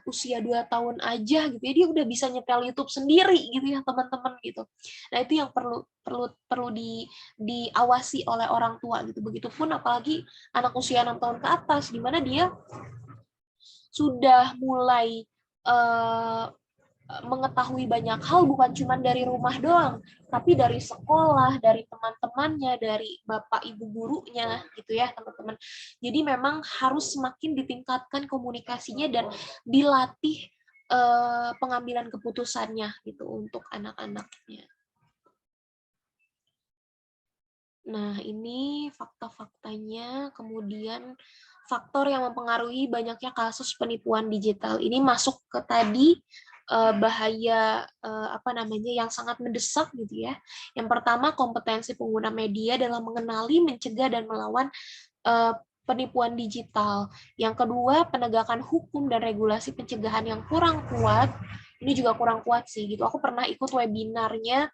usia 2 tahun aja gitu ya, dia udah bisa nyetel YouTube sendiri gitu ya, teman-teman gitu. Nah, itu yang perlu diawasi oleh orang tua gitu. Begitupun apalagi anak usia 6 tahun ke atas, di mana dia sudah mulai mengetahui banyak hal, bukan cuma dari rumah doang, tapi dari sekolah, dari teman-temannya, dari bapak ibu gurunya gitu ya, teman-teman. Jadi memang harus semakin ditingkatkan komunikasinya dan dilatih pengambilan keputusannya gitu untuk anak-anaknya. Nah, ini fakta-faktanya. Kemudian faktor yang mempengaruhi banyaknya kasus penipuan digital. Ini masuk ke tadi bahaya yang sangat mendesak gitu ya. Yang pertama, kompetensi pengguna media dalam mengenali, mencegah, dan melawan penipuan digital. Yang kedua, penegakan hukum dan regulasi pencegahan yang kurang kuat. Ini juga kurang kuat sih gitu. Aku pernah ikut webinarnya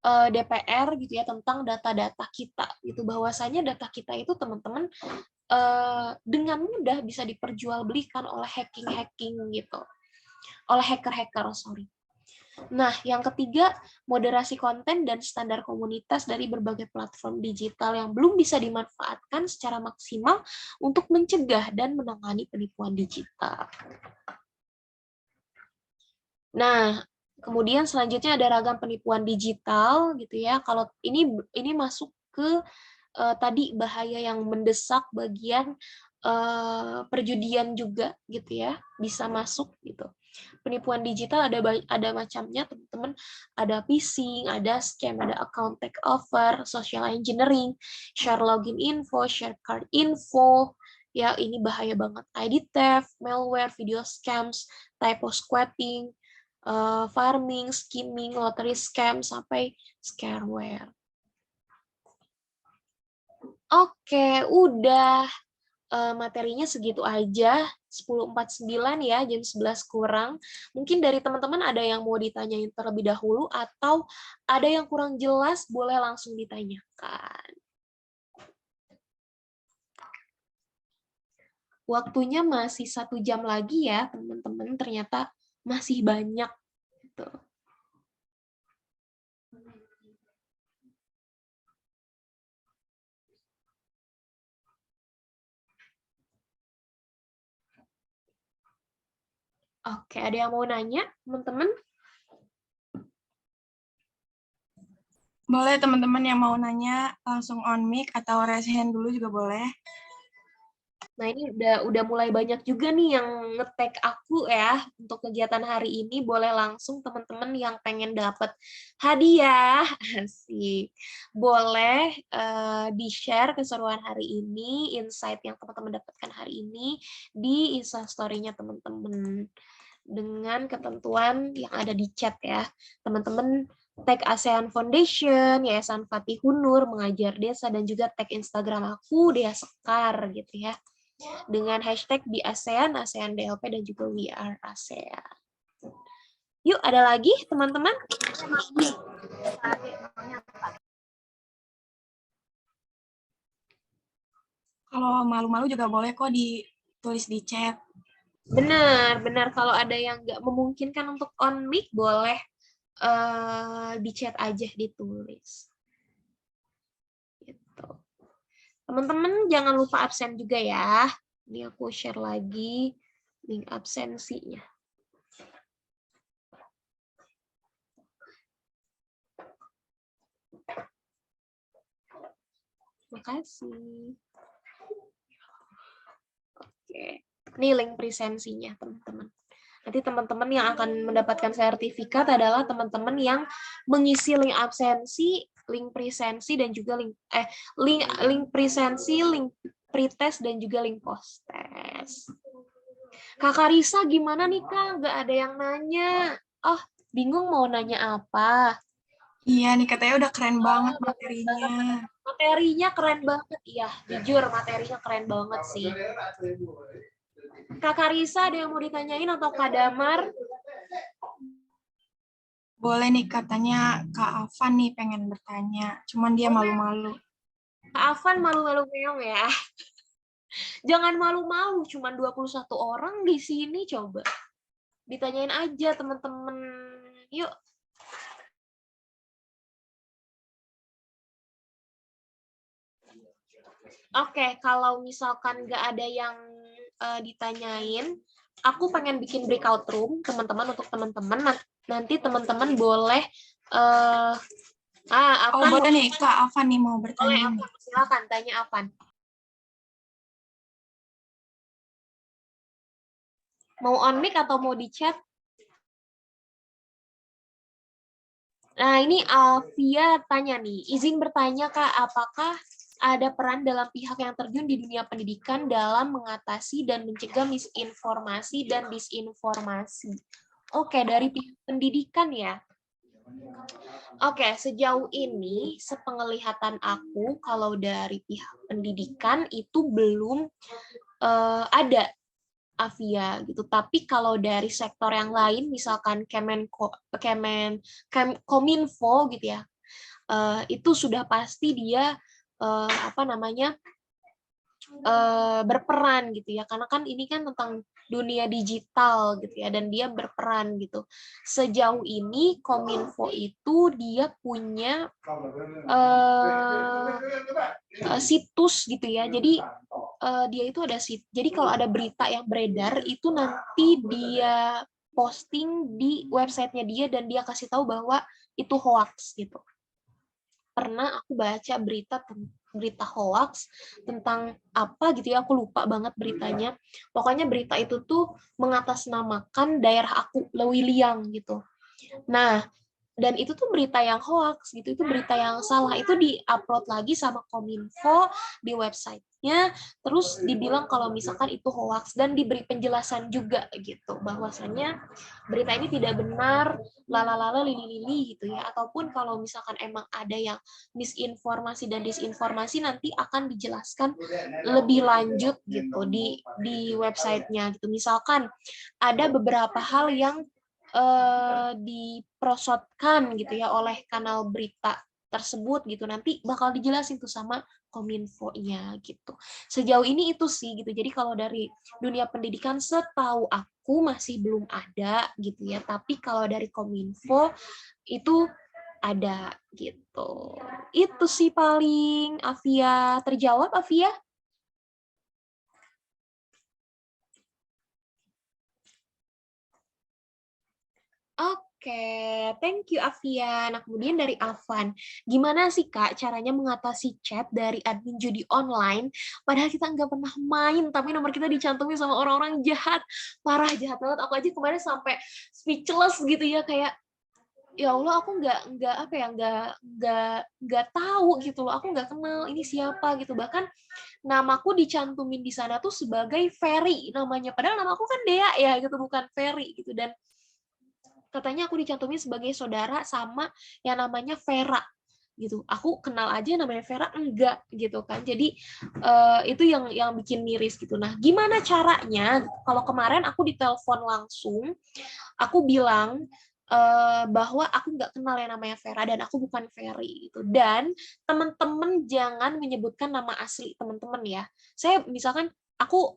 DPR gitu ya tentang data-data kita gitu, bahwasanya data kita itu, teman-teman, dengan mudah bisa diperjualbelikan oleh hacking gitu, oleh hacker-hacker, sorry. Nah, yang ketiga, moderasi konten dan standar komunitas dari berbagai platform digital yang belum bisa dimanfaatkan secara maksimal untuk mencegah dan menangani penipuan digital. Nah, kemudian selanjutnya ada ragam penipuan digital gitu ya. Kalau ini masuk ke tadi bahaya yang mendesak bagian perjudian juga gitu ya, bisa masuk gitu. Penipuan digital ada macamnya teman-teman, ada phishing, ada scam, ada account takeover, social engineering, share login info, share card info, ya ini bahaya banget. ID theft, malware, video scams, typo squatting, farming, skimming, lottery scam, sampai scareware. Oke, udah. Materinya segitu aja, 10.49 ya, jam 11 kurang. Mungkin dari teman-teman ada yang mau ditanyain terlebih dahulu, atau ada yang kurang jelas, boleh langsung ditanyakan. Waktunya masih 1 jam lagi ya, teman-teman. Ternyata masih banyak. Gitu. Oke, ada yang mau nanya, teman-teman? Boleh teman-teman yang mau nanya langsung on mic atau raise hand dulu juga boleh. Nah, ini udah mulai banyak juga nih yang nge-tag aku ya untuk kegiatan hari ini. Boleh langsung teman-teman yang pengen dapat hadiah, asik. Boleh di-share keseruan hari ini, insight yang teman-teman dapatkan hari ini di Instastory-nya teman-teman. Dengan ketentuan yang ada di chat ya. Teman-teman tag ASEAN Foundation, Yayasan Fatih Hunur, Mengajar Desa, dan juga tag Instagram aku, Dea Sekar gitu ya. Dengan hashtag di ASEAN, ASEAN DLP, dan juga We Are ASEAN. Yuk, ada lagi teman-teman? Kalau malu-malu juga boleh kok ditulis di chat. Benar. Kalau ada yang nggak memungkinkan untuk on mic, boleh di chat aja, ditulis. Gitu. Teman-teman jangan lupa absen juga ya. Ini aku share lagi link absensinya. Terima kasih. Oke. Ini link presensinya, teman-teman. Nanti teman-teman yang akan mendapatkan sertifikat adalah teman-teman yang mengisi link absensi, link presensi, dan juga link presensi, link pretest, dan juga link post-test. Kakak Risa gimana nih Kak? Nggak ada yang nanya. Oh, bingung mau nanya apa? Iya nih, katanya udah keren banget materinya. Materinya keren banget. Iya, jujur materinya keren banget sih. Kakak Risa ada yang mau ditanyain atau Kak Damar? Boleh nih, katanya Kak Afan nih pengen bertanya. Cuman dia malu-malu. Kak Afan malu-malu meong ya. Jangan malu-malu, cuman 21 orang di sini coba. Ditanyain aja teman-teman. Yuk. Oke, kalau misalkan nggak ada yang ditanyain, aku pengen bikin breakout room, teman-teman, untuk teman-teman. Nanti teman-teman boleh Oh, boleh nih, Kak Afan nih mau bertanya. Boleh, Afan, silakan tanya Afan. Mau on mic atau mau di chat? Nah, ini Alvia tanya nih, izin bertanya Kak, apakah ada peran dalam pihak yang terjun di dunia pendidikan dalam mengatasi dan mencegah misinformasi dan disinformasi? Oke, dari pihak pendidikan ya. Oke, sejauh ini sepenglihatan aku, kalau dari pihak pendidikan itu belum ada, Avia gitu. Tapi kalau dari sektor yang lain, misalkan Kominfo gitu ya, itu sudah pasti dia berperan gitu ya, karena kan ini kan tentang dunia digital gitu ya, dan dia berperan gitu. Sejauh ini Kominfo itu dia punya situs gitu ya, jadi dia itu ada jadi kalau ada berita yang beredar itu nanti dia posting di websitenya dia dan dia kasih tahu bahwa itu hoax gitu. Pernah aku baca berita hoax tentang apa gitu ya, aku lupa banget beritanya. Pokoknya berita itu tuh mengatasnamakan daerah aku, Lewiliang gitu. Nah, dan itu tuh berita yang hoax gitu, itu berita yang salah, itu di-upload lagi sama Kominfo di websitenya, terus dibilang kalau misalkan itu hoax dan diberi penjelasan juga gitu bahwasanya berita ini tidak benar, lalalala lili-lili gitu ya, ataupun kalau misalkan emang ada yang misinformasi dan disinformasi nanti akan dijelaskan lebih lanjut gitu di websitenya gitu. Misalkan ada beberapa hal yang diprosotkan gitu ya oleh kanal berita tersebut gitu, nanti bakal dijelasin tuh sama Kominfo-nya gitu. Sejauh ini itu sih gitu. Jadi kalau dari dunia pendidikan setahu aku masih belum ada gitu ya, tapi kalau dari Kominfo itu ada gitu. Itu sih paling. Afia, terjawab Afia? Oke, thank you Afia. Nah, kemudian dari Afan, gimana sih Kak caranya mengatasi chat dari admin judi online, padahal kita nggak pernah main, tapi nomor kita dicantumin sama orang-orang jahat. Parah, jahat banget. Aku aja kemarin sampai speechless gitu ya, kayak ya Allah, aku nggak apa ya, nggak tahu gitu loh, aku nggak kenal ini siapa gitu. Bahkan namaku dicantumin di sana tuh sebagai Ferry namanya, padahal namaku kan Dea ya gitu, bukan Ferry gitu. Dan katanya aku dicantumin sebagai saudara sama yang namanya Vera gitu. Aku kenal aja namanya Vera enggak gitu kan. Jadi itu yang bikin miris gitu. Nah, gimana caranya? Kalau kemarin aku ditelepon langsung, aku bilang bahwa aku nggak kenal yang namanya Vera dan aku bukan Ferry gitu. Dan teman-teman jangan menyebutkan nama asli teman-teman ya. Saya misalkan aku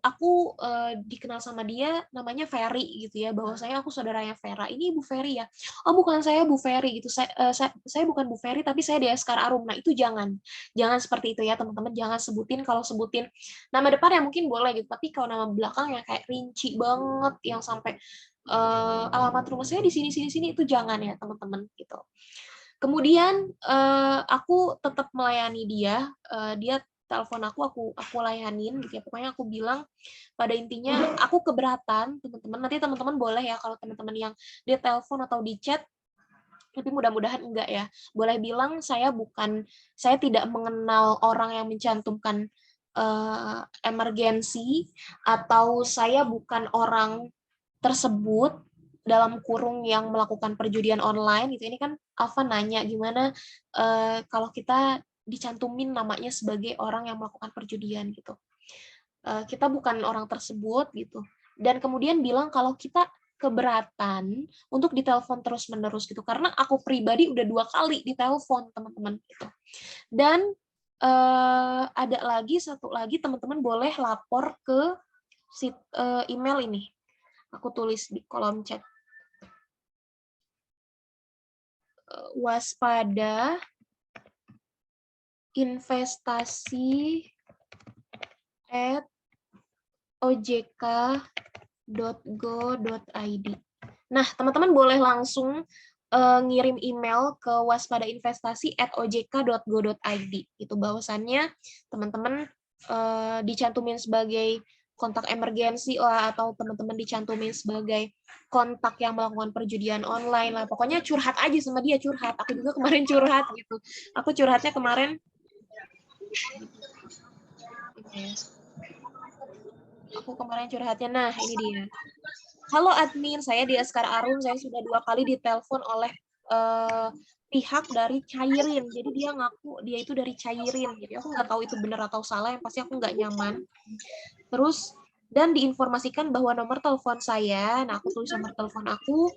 dikenal sama dia namanya Ferry gitu ya, bahwasanya aku saudaranya Vera, ini Ibu Ferry ya, oh bukan, saya Bu Ferry gitu, saya bukan Bu Ferry tapi saya Deskar Arum. Nah itu jangan seperti itu ya teman-teman, jangan sebutin. Kalau sebutin nama depan ya mungkin boleh gitu, tapi kalau nama belakang yang kayak rinci banget yang sampai alamat rumah saya di sini sini sini, itu jangan ya teman-teman gitu. Kemudian aku tetap melayani dia, dia telepon aku layanin gitu ya. Pokoknya aku bilang pada intinya aku keberatan teman-teman. Nanti teman-teman boleh ya kalau teman-teman yang dia telepon atau di chat, tapi mudah-mudahan enggak ya. Boleh bilang saya tidak mengenal orang yang mencantumkan emergensi, atau saya bukan orang tersebut dalam kurung yang melakukan perjudian online gitu. Ini kan Alfa nanya gimana kalau kita dicantumin namanya sebagai orang yang melakukan perjudian gitu. Kita bukan orang tersebut gitu. Dan kemudian bilang kalau kita keberatan untuk ditelepon terus-menerus gitu, karena aku pribadi udah 2 kali ditelepon teman-teman gitu. Dan ada lagi satu lagi, teman-teman boleh lapor ke email ini. Aku tulis di kolom chat. Waspada investasi @ojk.go.id. Nah, teman-teman boleh langsung ngirim email ke waspadainvestasi@ojk.go.id. Itu bahwasannya teman-teman dicantumin sebagai kontak emergensi lah, atau teman-teman dicantumin sebagai kontak yang melakukan perjudian online lah. Pokoknya curhat aja sama dia, curhat. Aku juga kemarin curhat gitu. Aku curhatnya kemarin. Aku kemarin curhatnya, nah ini dia. Halo admin, saya Deskar Arum, saya sudah 2 kali ditelepon oleh pihak dari Cairin. Jadi dia ngaku dia itu dari Cairin. Jadi aku nggak tahu itu benar atau salah, yang pasti aku nggak nyaman. Terus dan diinformasikan bahwa nomor telepon saya, nah aku tulis nomor telepon aku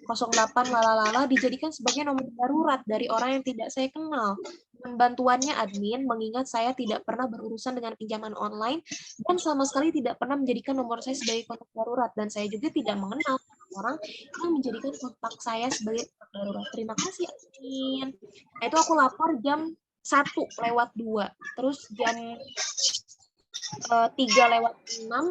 08 lalala, dijadikan sebagai nomor darurat dari orang yang tidak saya kenal. bantuannya admin, mengingat saya tidak pernah berurusan dengan pinjaman online dan sama sekali tidak pernah menjadikan nomor saya sebagai kontak darurat, dan saya juga tidak mengenal orang yang menjadikan kontak saya sebagai kontak darurat. Terima kasih admin. Nah, itu aku lapor jam 1:02, terus jam 3:06,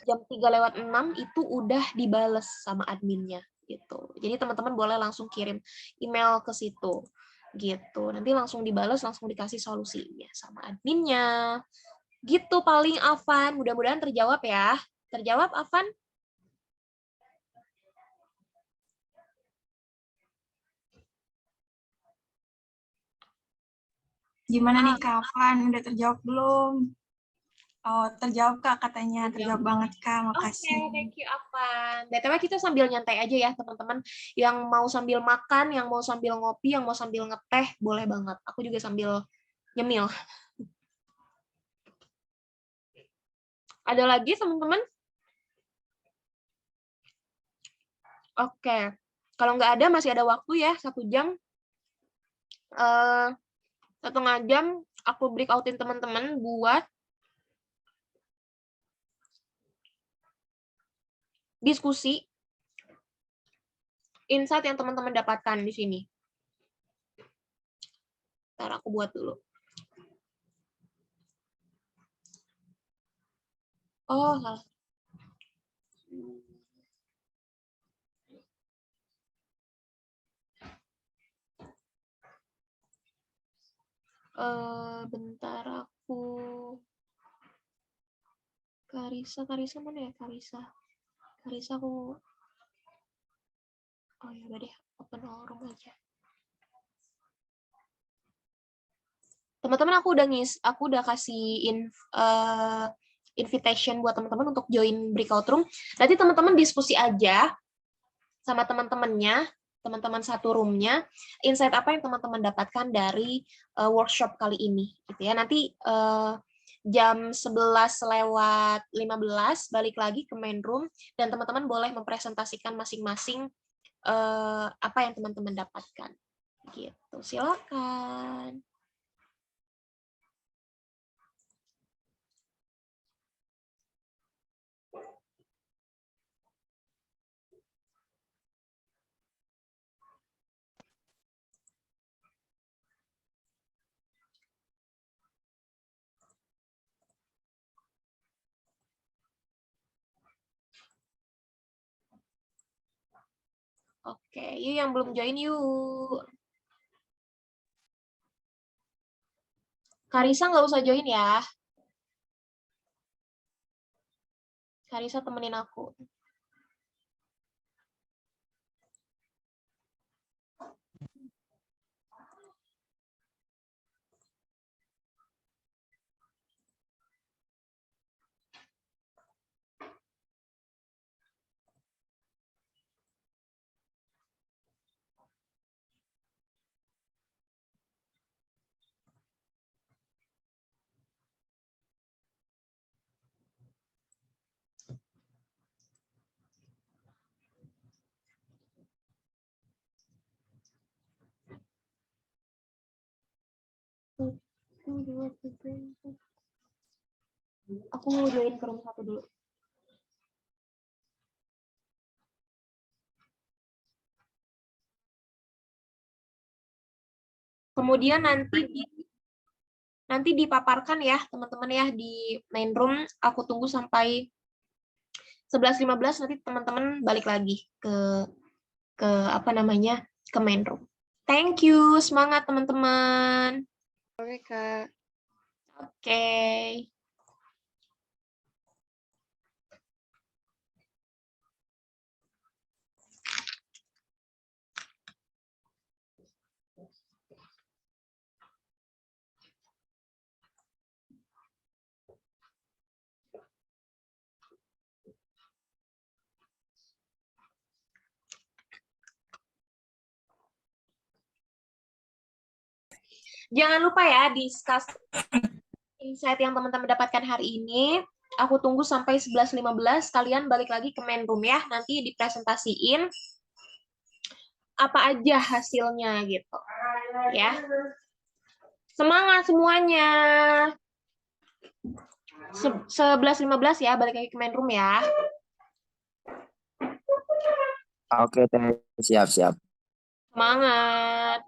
jam 3:06 itu udah dibales sama adminnya gitu. Jadi teman-teman boleh langsung kirim email ke situ gitu. Nanti langsung dibales, langsung dikasih solusinya sama adminnya. Gitu paling, Afan. Mudah-mudahan terjawab ya. Terjawab, Afan? Gimana nih Kak Afan? Udah terjawab belum? Oh, terjawab Kak katanya. Terjawab banget Kak, makasih. Oke, thank you, Afan. BTW kita sambil nyantai aja ya, teman-teman. Yang mau sambil makan, yang mau sambil ngopi, yang mau sambil ngeteh, boleh banget. Aku juga sambil nyemil. Ada lagi, teman-teman? Oke. Kalau nggak ada, masih ada waktu ya, 1 jam. 1,5 jam, aku break outin teman-teman buat diskusi insight yang teman-teman dapatkan di sini. Ntar aku buat dulu. Oh, salah. Bentar aku. Karisa mana ya Karisa? Karisa aku. Oh ya udah deh, open all room aja. Teman-teman, aku udah kasih invitation buat teman-teman untuk join breakout room. Nanti teman-teman diskusi aja sama teman-temannya, teman-teman satu roomnya, insight apa yang teman-teman dapatkan dari workshop kali ini, gitu ya. Nanti jam 11:15 balik lagi ke main room, dan teman-teman boleh mempresentasikan masing-masing apa yang teman-teman dapatkan. Gitu, silakan. Oke, yuk yang belum join yuk. Karisa nggak usah join ya. Karisa temenin aku. Aku mau join ke room 1 dulu. Kemudian nanti dipaparkan ya teman-teman ya di main room. Aku tunggu sampai 11:15, nanti teman-teman balik lagi ke apa namanya, ke main room. Thank you, semangat teman-teman. Oke, Kak. Oke. Jangan lupa ya discuss insight yang teman-teman dapatkan hari ini. Aku tunggu sampai 11:15, kalian balik lagi ke main room ya. Nanti dipresentasiin apa aja hasilnya gitu. Ya. Semangat semuanya. 11.15 ya, balik lagi ke main room ya. Oke, Teh. Siap-siap. Semangat.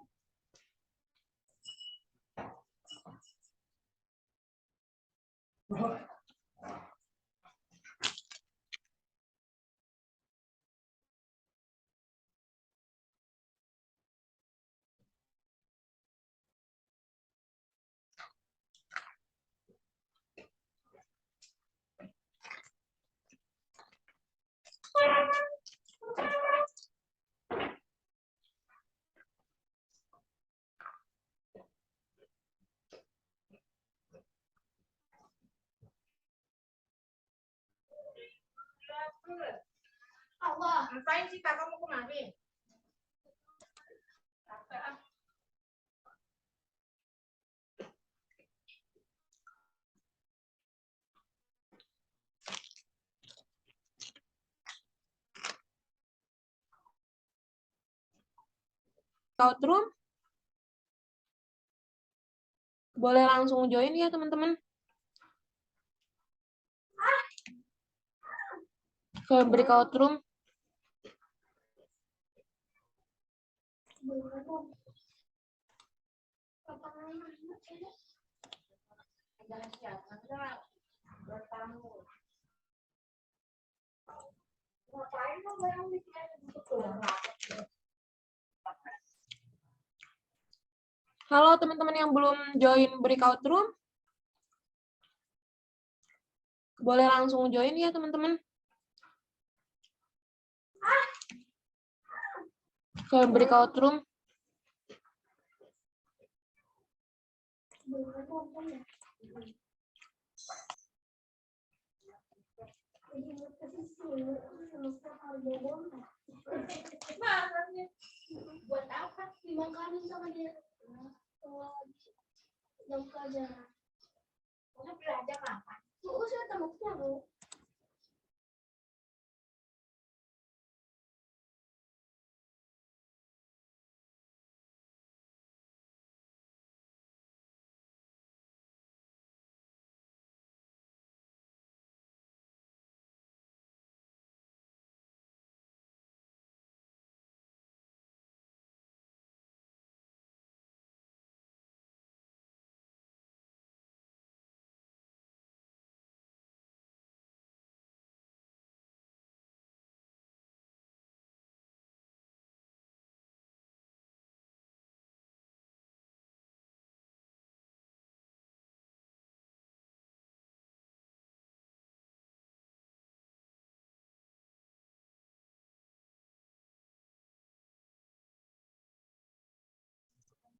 Allah, ngapain sih kakak mau kemari? Breakout room. Boleh langsung join ya, teman-teman. Ke breakout room. Halo teman-teman yang belum join breakout room. Boleh langsung join ya, teman-teman. Ke breakout room. Buat apa? Dimakanin sama dia. Yang pelajaran. Kamu belajar apa? Saya temukan aku.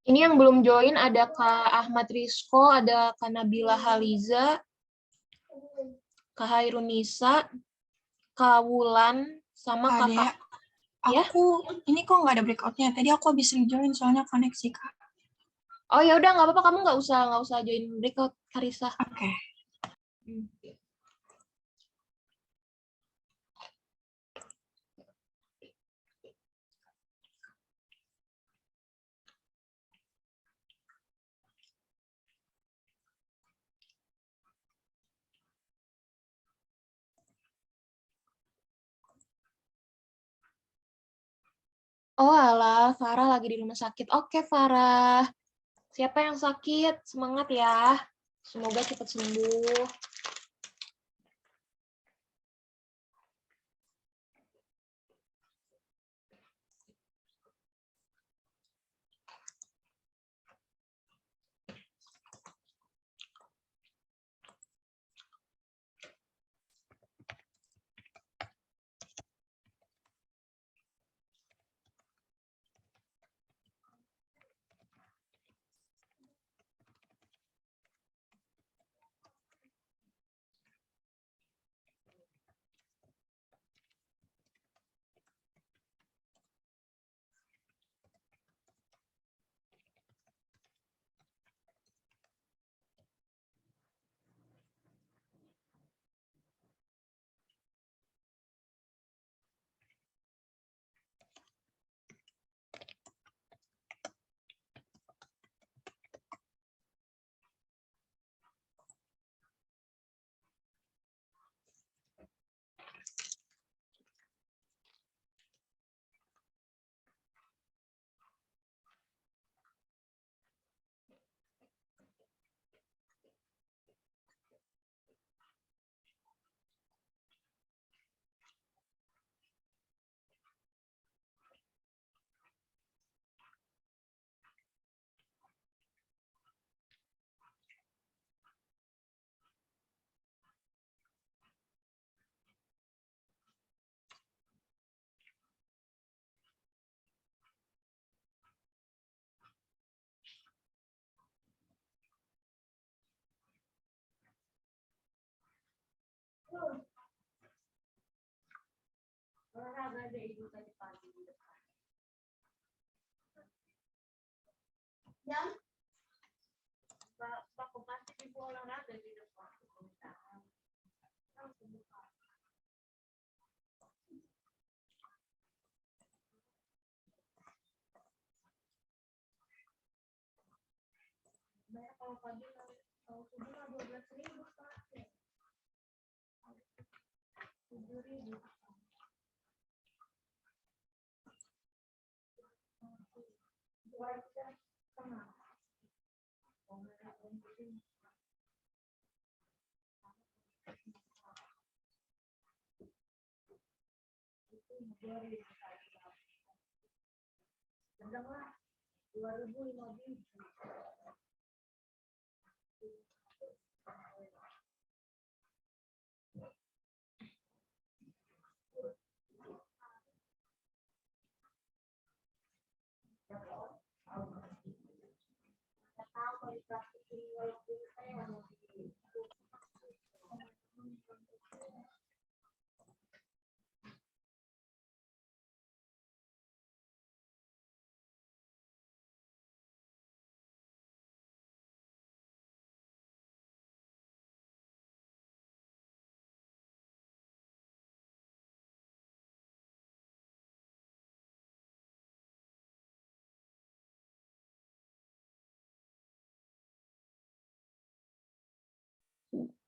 Ini yang belum join ada Kak Ahmad Rizko, ada Kak Nabila Haliza, Kak Hairunisa, Kak Wulan, sama Kak Dea, Kakak. Ya? ini kok nggak ada breakoutnya? Tadi aku habis rejoin soalnya koneksi, Kak. Oh ya udah nggak apa-apa, kamu nggak usah join breakout, Karisa. Oke. Oh alah, Farah lagi di rumah sakit. Oke Farah, siapa yang sakit? Semangat ya. Semoga cepat sembuh.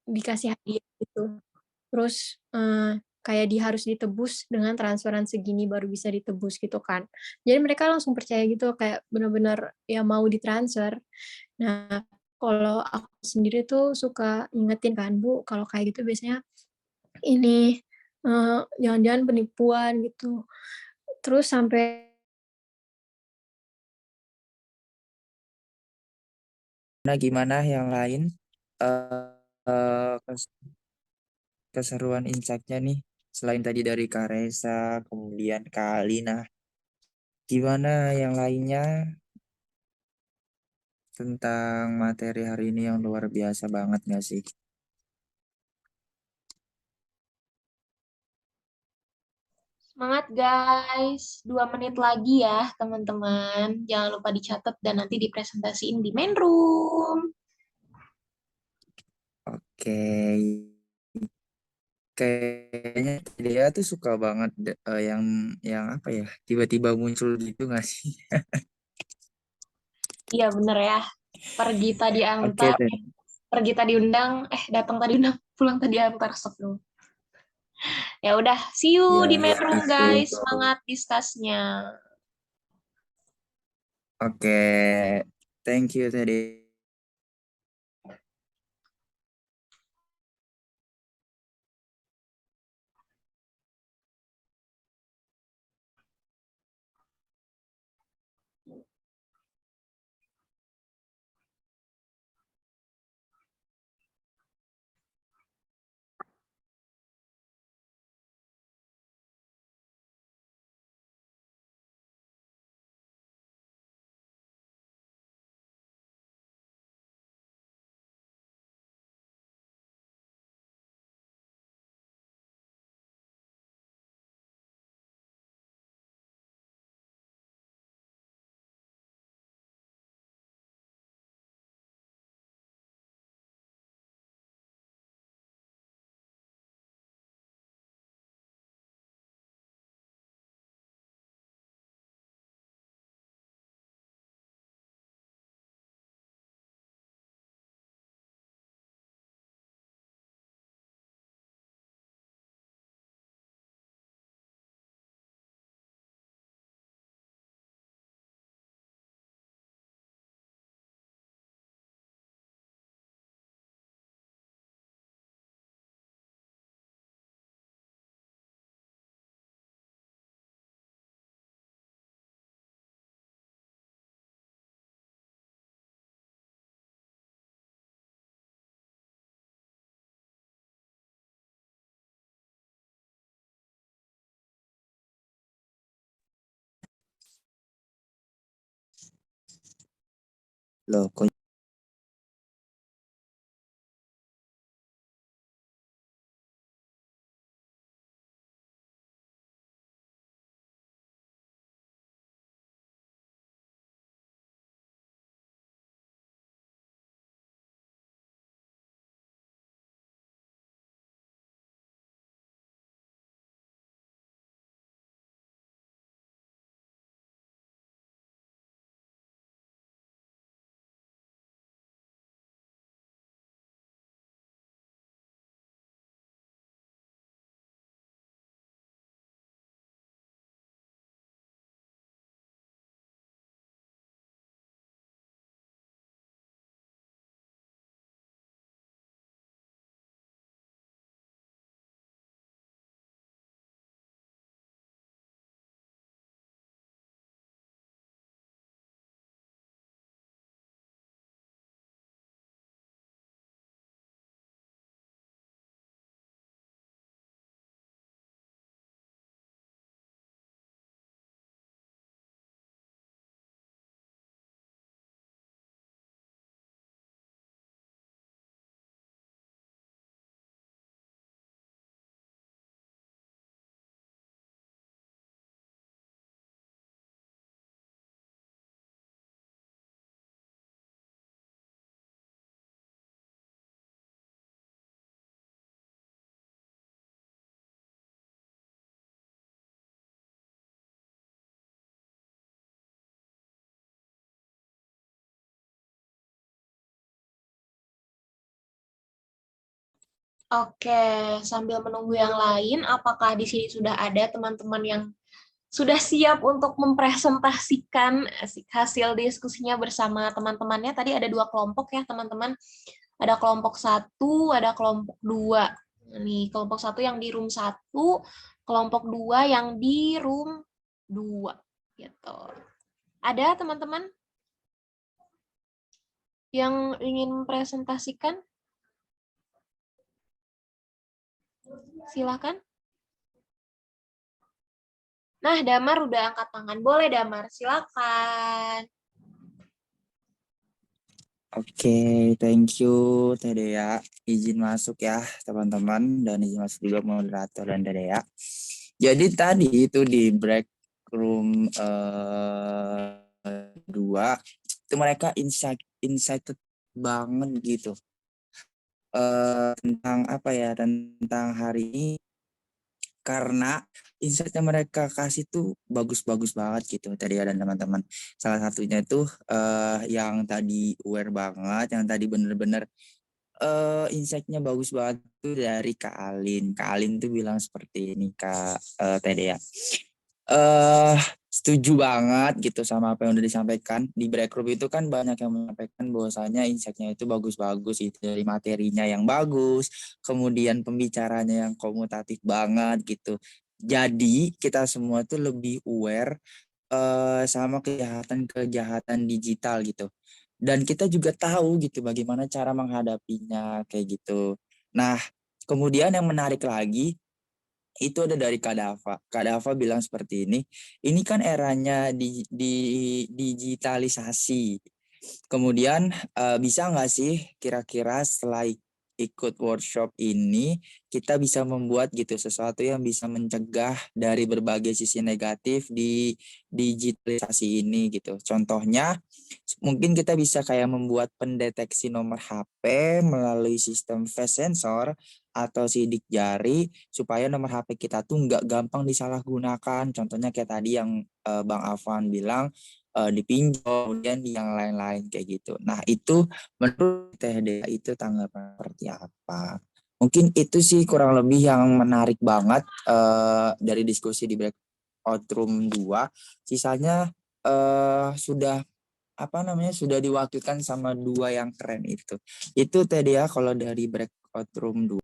dikasih hadiah gitu. Terus kayak harus ditebus dengan transferan segini baru bisa ditebus gitu kan. Jadi mereka langsung percaya gitu kayak benar-benar ya mau ditransfer. Nah, kalau aku sendiri tuh suka ingetin kan, Bu, kalau kayak gitu biasanya ini jangan-jangan penipuan gitu. Terus sampai Nah, gimana yang lain? Eh, eh, kes- Keseruan insight-nya nih, selain tadi dari Kak Resa, kemudian Kak Alina, gimana yang lainnya tentang materi hari ini yang luar biasa banget nggak sih? Semangat guys, 2 menit lagi ya teman-teman. Jangan lupa dicatat dan nanti dipresentasiin di main room. Oke, kayaknya dia tuh suka banget yang apa ya, tiba-tiba muncul gitu nggak sih? Iya bener ya, pergi tadi Oke, antar, pergi tadi undang, datang tadi undang, pulang tadi antar, stop dulu. Ya udah, see you ya di main room itu. guys, semangat diskusnya. Oke, thank you tadi. Loh, kok Oke, sambil menunggu yang lain, apakah di sini sudah ada teman-teman yang sudah siap untuk mempresentasikan hasil diskusinya bersama teman-temannya? Tadi ada 2 kelompok ya, teman-teman. Ada kelompok 1, ada kelompok 2. Nih, kelompok 1 yang di room 1, kelompok 2 yang di room 2. Gitu. Ada teman-teman yang ingin mempresentasikan? Silakan. Nah, Damar udah angkat tangan. Boleh, Damar. Silakan. Oke, thank you Teh Dea. Izin masuk ya teman-teman, dan izin masuk juga moderator dan Teh Dea. Jadi tadi itu di break room 2 itu mereka excited banget gitu tentang apa ya, tentang hari ini, karena insight yang mereka kasih tuh bagus-bagus banget gitu tadi dan teman-teman. Salah satunya itu yang tadi aware banget, yang tadi bener-bener insight-nya bagus banget tuh dari Kak Alin. Kak Alin tuh bilang seperti ini, Kak Tede ya. Setuju banget gitu sama apa yang udah disampaikan. Di break group itu kan banyak yang menyampaikan bahwasanya insight-nya itu bagus-bagus, itu dari materinya yang bagus, kemudian pembicaranya yang komutatif banget gitu. Jadi kita semua tuh lebih aware sama kejahatan digital gitu. Dan kita juga tahu gitu bagaimana cara menghadapinya kayak gitu. Nah, kemudian yang menarik lagi itu ada dari Kak Dava. Kak Dava bilang seperti ini kan eranya di digitalisasi. Kemudian bisa nggak sih kira-kira setelah ikut workshop ini kita bisa membuat gitu sesuatu yang bisa mencegah dari berbagai sisi negatif di digitalisasi ini gitu. Contohnya mungkin kita bisa kayak membuat pendeteksi nomor HP melalui sistem face sensor atau sidik jari supaya nomor HP kita tuh nggak gampang disalahgunakan. Contohnya kayak tadi yang Bang Afan bilang dipinjam, kemudian yang lain-lain kayak gitu. Nah itu menurut Teh Dea itu tanggapan seperti apa? Mungkin itu sih kurang lebih yang menarik banget dari diskusi di breakout room 2. Sisanya sudah apa namanya sudah diwakilkan sama 2 yang keren itu. Itu Teh Dea kalau dari breakout room 2.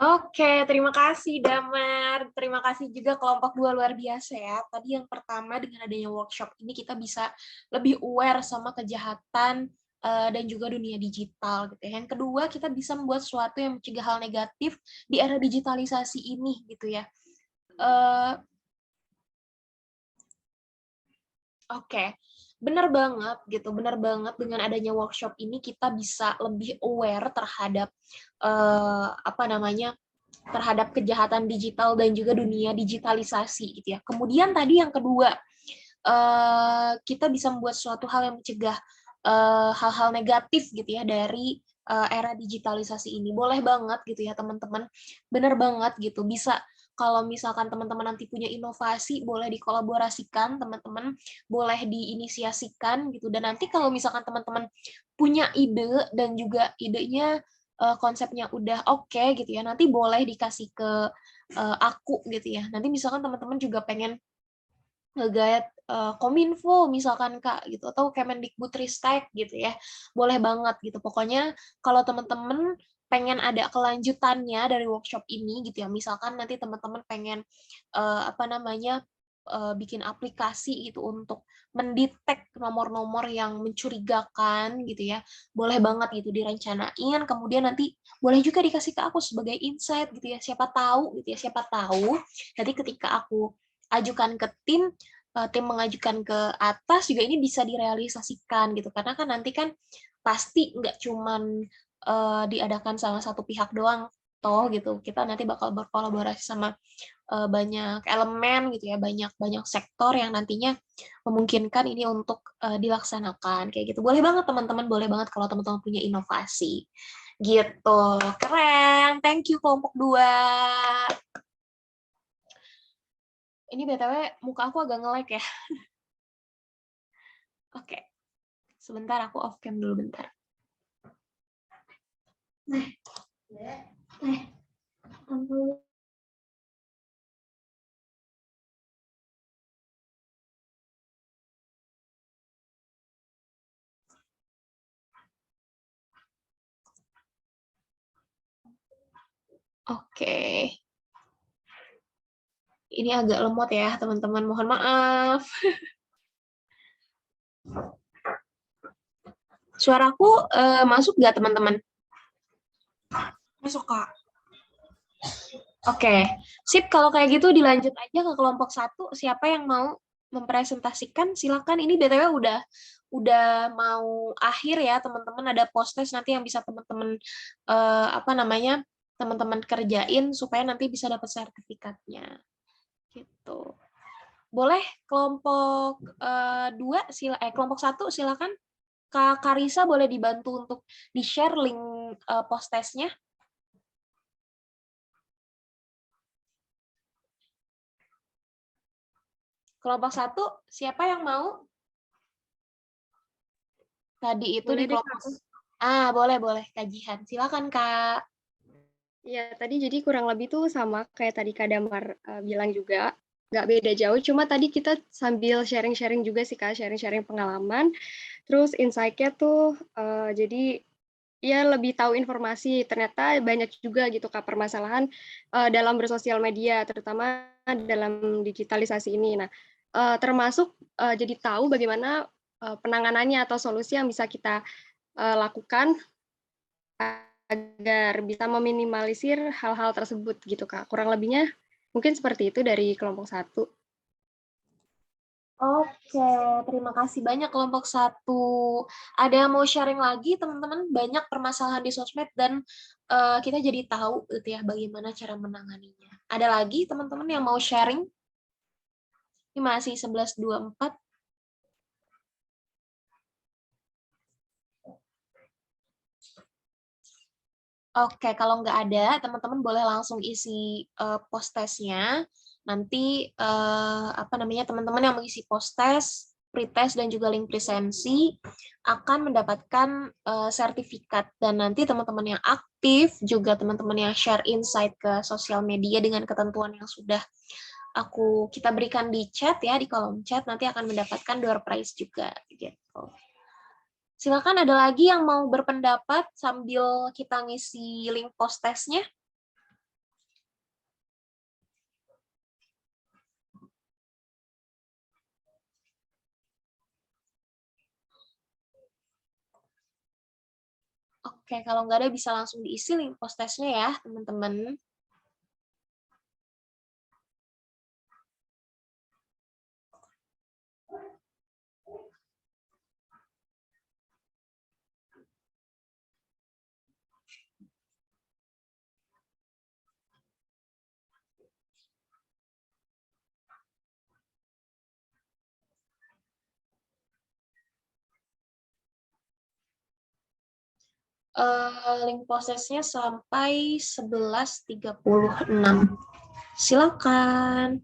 Oke, terima kasih Damar. Terima kasih juga kelompok 2 luar biasa ya. Tadi yang pertama dengan adanya workshop ini kita bisa lebih aware sama kejahatan dan juga dunia digital gitu ya. Yang kedua, kita bisa membuat sesuatu yang mencegah hal negatif di era digitalisasi ini gitu ya. Oke, benar banget gitu, benar banget dengan adanya workshop ini kita bisa lebih aware terhadap apa namanya, terhadap kejahatan digital dan juga dunia digitalisasi gitu ya. Kemudian tadi yang kedua, kita bisa membuat suatu hal yang mencegah hal-hal negatif gitu ya dari era digitalisasi ini. Boleh banget gitu ya teman-teman, benar banget gitu, bisa kalau misalkan teman-teman nanti punya inovasi, boleh dikolaborasikan, teman-teman, boleh diinisiasikan gitu. Dan nanti kalau misalkan teman-teman punya ide dan juga idenya konsepnya udah oke gitu ya, nanti boleh dikasih ke aku gitu ya. Nanti misalkan teman-teman juga pengen nge-guide Kominfo misalkan Kak gitu atau Kemendikbudristek gitu ya. Boleh banget gitu. Pokoknya kalau teman-teman pengen ada kelanjutannya dari workshop ini gitu ya. Misalkan nanti teman-teman pengen apa namanya bikin aplikasi gitu untuk mendetek nomor-nomor yang mencurigakan gitu ya. Boleh banget gitu direncanain, kemudian nanti boleh juga dikasih ke aku sebagai insight gitu ya. Siapa tahu gitu ya, siapa tahu nanti ketika aku ajukan ke tim mengajukan ke atas juga ini bisa direalisasikan gitu, karena kan nanti kan pasti nggak cuman diadakan sama satu pihak doang toh gitu, kita nanti bakal berkolaborasi sama banyak elemen gitu ya, banyak sektor yang nantinya memungkinkan ini untuk dilaksanakan kayak gitu. Boleh banget teman-teman, boleh banget kalau teman-teman punya inovasi gitu. Keren, thank you kelompok 2. Ini BTW muka aku agak nge-lag ya. Oke, sebentar aku off cam dulu bentar. Nah, Oke. Ini agak lemot ya, teman-teman. Mohon maaf. Suaraku masuk nggak, teman-teman? Masuk, Kak. Oke, sip. Kalau kayak gitu dilanjut aja ke kelompok 1. Siapa yang mau mempresentasikan? Silakan. Ini BTW udah mau akhir ya, teman-teman. Ada post-test nanti yang bisa teman-teman teman-teman kerjain supaya nanti bisa dapat sertifikatnya. Gitu. Boleh kelompok 1 silakan. Kak Karisa boleh dibantu untuk di-share link post-testnya. Kelompok 1, siapa yang mau? Tadi itu Boleh di deh, kelompok. Kak. Boleh. Kajian. Silakan, Kak. Ya, tadi jadi kurang lebih tuh sama kayak tadi Kak Damar bilang juga. Nggak beda jauh, cuma tadi kita sambil sharing-sharing juga sih, Kak. Sharing-sharing pengalaman. Terus insight-nya tuh jadi ya lebih tahu informasi. Ternyata banyak juga gitu, Kak, permasalahan dalam bersosial media, terutama dalam digitalisasi ini. Nah, termasuk jadi tahu bagaimana penanganannya atau solusi yang bisa kita lakukan agar bisa meminimalisir hal-hal tersebut gitu, Kak. Kurang lebihnya mungkin seperti itu dari kelompok 1. Oke, terima kasih banyak kelompok 1. Ada yang mau sharing lagi, teman-teman? Banyak permasalahan di sosmed dan kita jadi tahu gitu ya bagaimana cara menanganinya. Ada lagi teman-teman yang mau sharing? Ini masih 11.24. Oke, kalau nggak ada, teman-teman boleh langsung isi post-testnya. Nanti teman-teman yang mengisi post-test, pretest, dan juga link presensi akan mendapatkan sertifikat. Dan nanti teman-teman yang aktif, juga teman-teman yang share insight ke sosial media dengan ketentuan yang sudah kita berikan di chat ya, di kolom chat, nanti akan mendapatkan door prize juga. Gitu. Silakan, ada lagi yang mau berpendapat sambil kita ngisi link post-testnya? Oke, kalau nggak ada bisa langsung diisi link post-testnya ya, teman-teman. Link post-testnya sampai 11.36. Silakan.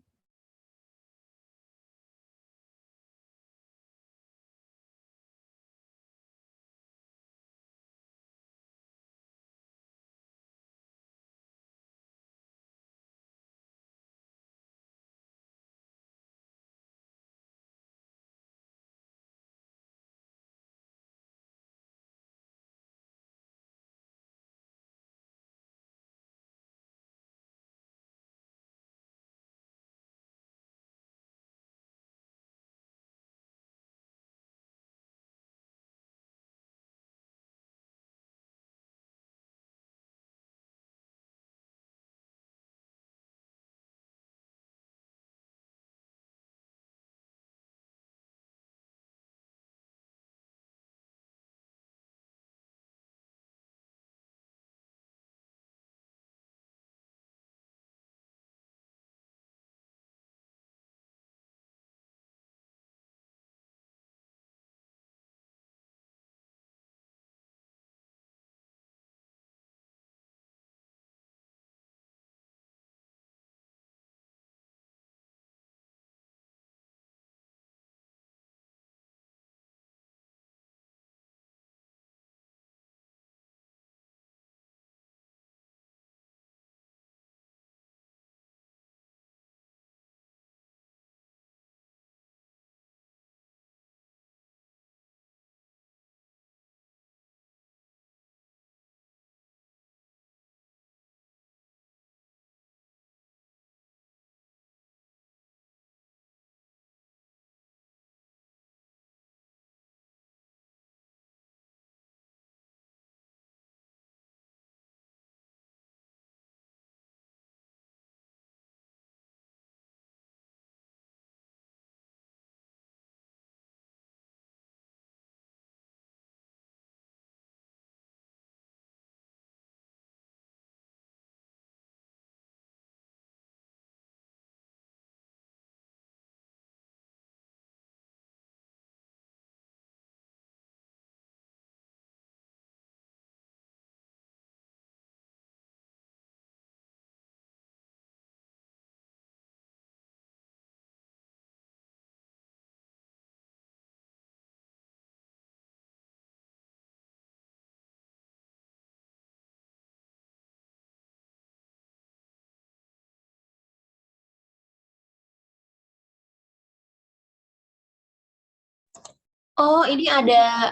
Oh, ini ada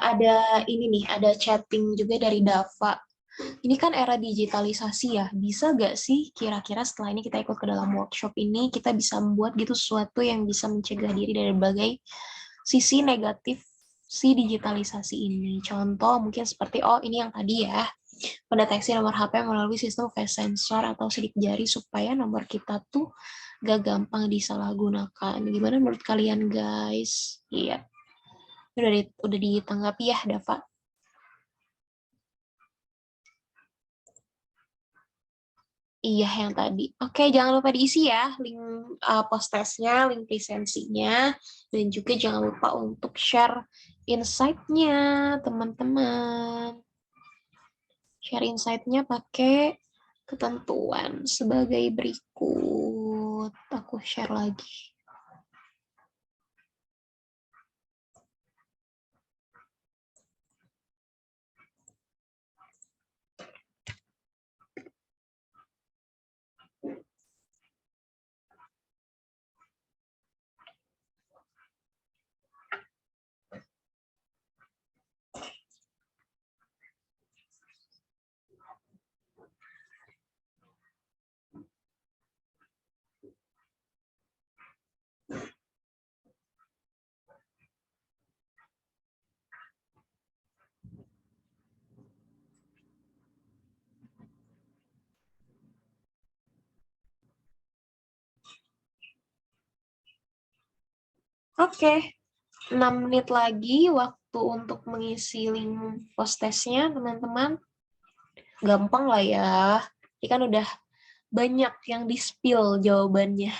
ini nih, ada chatting juga dari Dava. Ini kan era digitalisasi ya, bisa nggak sih kira-kira setelah ini kita ikut ke dalam workshop ini, kita bisa membuat gitu sesuatu yang bisa mencegah diri dari berbagai sisi negatif si digitalisasi ini. Contoh mungkin seperti, oh ini yang tadi ya, pendeteksi nomor HP melalui sistem face sensor atau sidik jari supaya nomor kita tuh gak gampang disalahgunakan. Gimana menurut kalian guys? Iya, udah ditanggapi ya Dava? Iya, yang tadi. Oke, jangan lupa diisi ya link post-testnya, link presensinya, dan juga jangan lupa untuk share insight-nya, teman-teman. Share insight-nya pakai ketentuan sebagai berikut. Aku share lagi. Oke, 6 menit lagi waktu untuk mengisi link post-testnya, teman-teman. Gampang lah ya. Ini kan udah banyak yang di-spill jawabannya.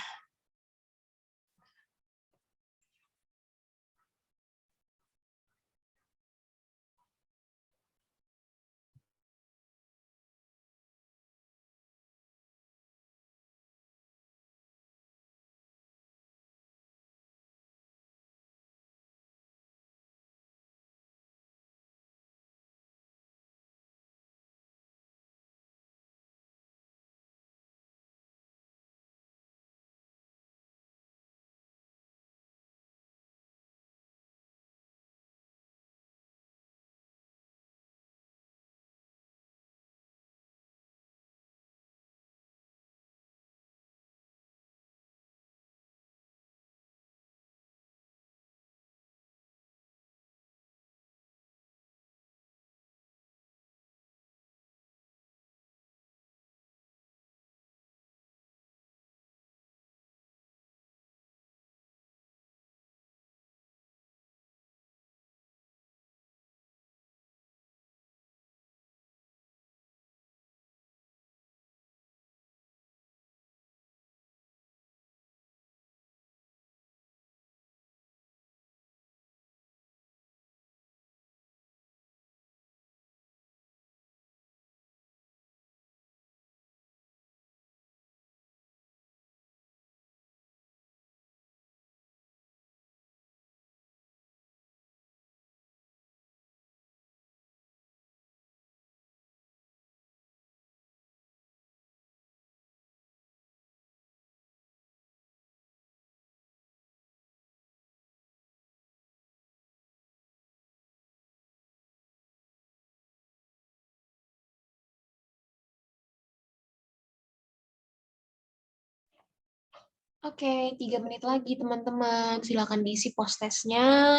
Oke, 3 menit lagi teman-teman. Silakan diisi post-testnya,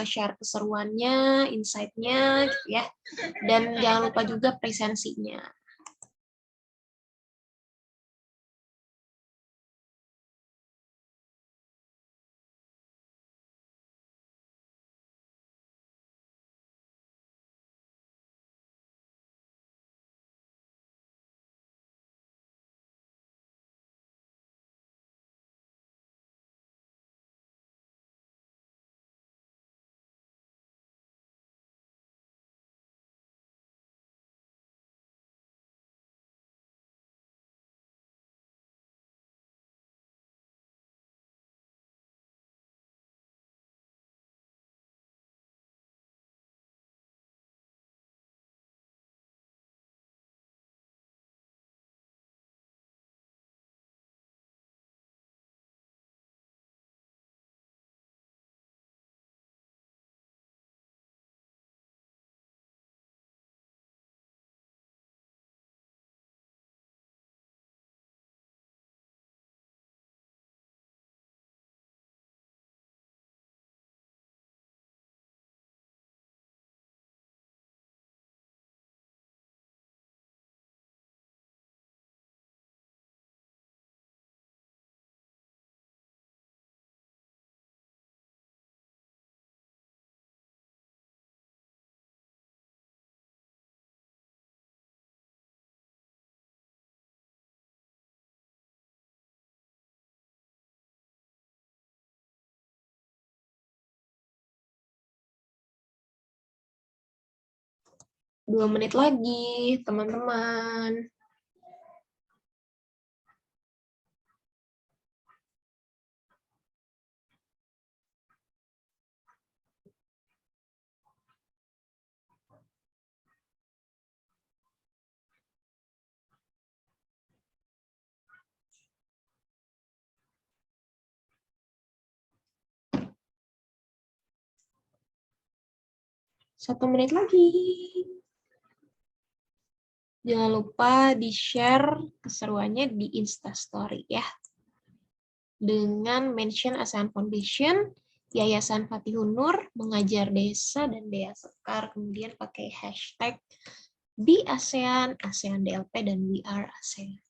share keseruannya, insight-nya, gitu ya. Dan jangan lupa juga presensinya. 2 menit lagi, teman-teman. Satu menit lagi. Jangan lupa di-share keseruannya di Instastory ya. Dengan mention ASEAN Foundation, Yayasan Fatihun Nur, Mengajar Desa, dan Dea Sekar. Kemudian pakai hashtag Be ASEAN, ASEAN DLP, dan We Are ASEAN.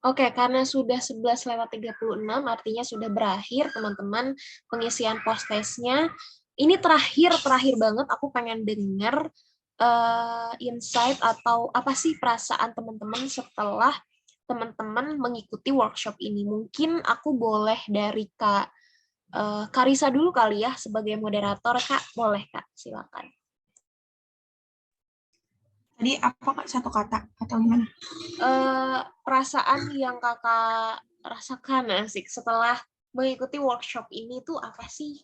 Oke, karena sudah 11:36, artinya sudah berakhir, teman-teman, pengisian post-testnya. Ini terakhir banget, aku pengen dengar insight atau apa sih perasaan teman-teman setelah teman-teman mengikuti workshop ini. Mungkin aku boleh dari Kak Karisa dulu kali ya, sebagai moderator. Kak, boleh Kak, silakan. Tadi apa Kak, satu kata atau gimana? Perasaan yang kakak rasakan asik setelah mengikuti workshop ini tuh apa sih?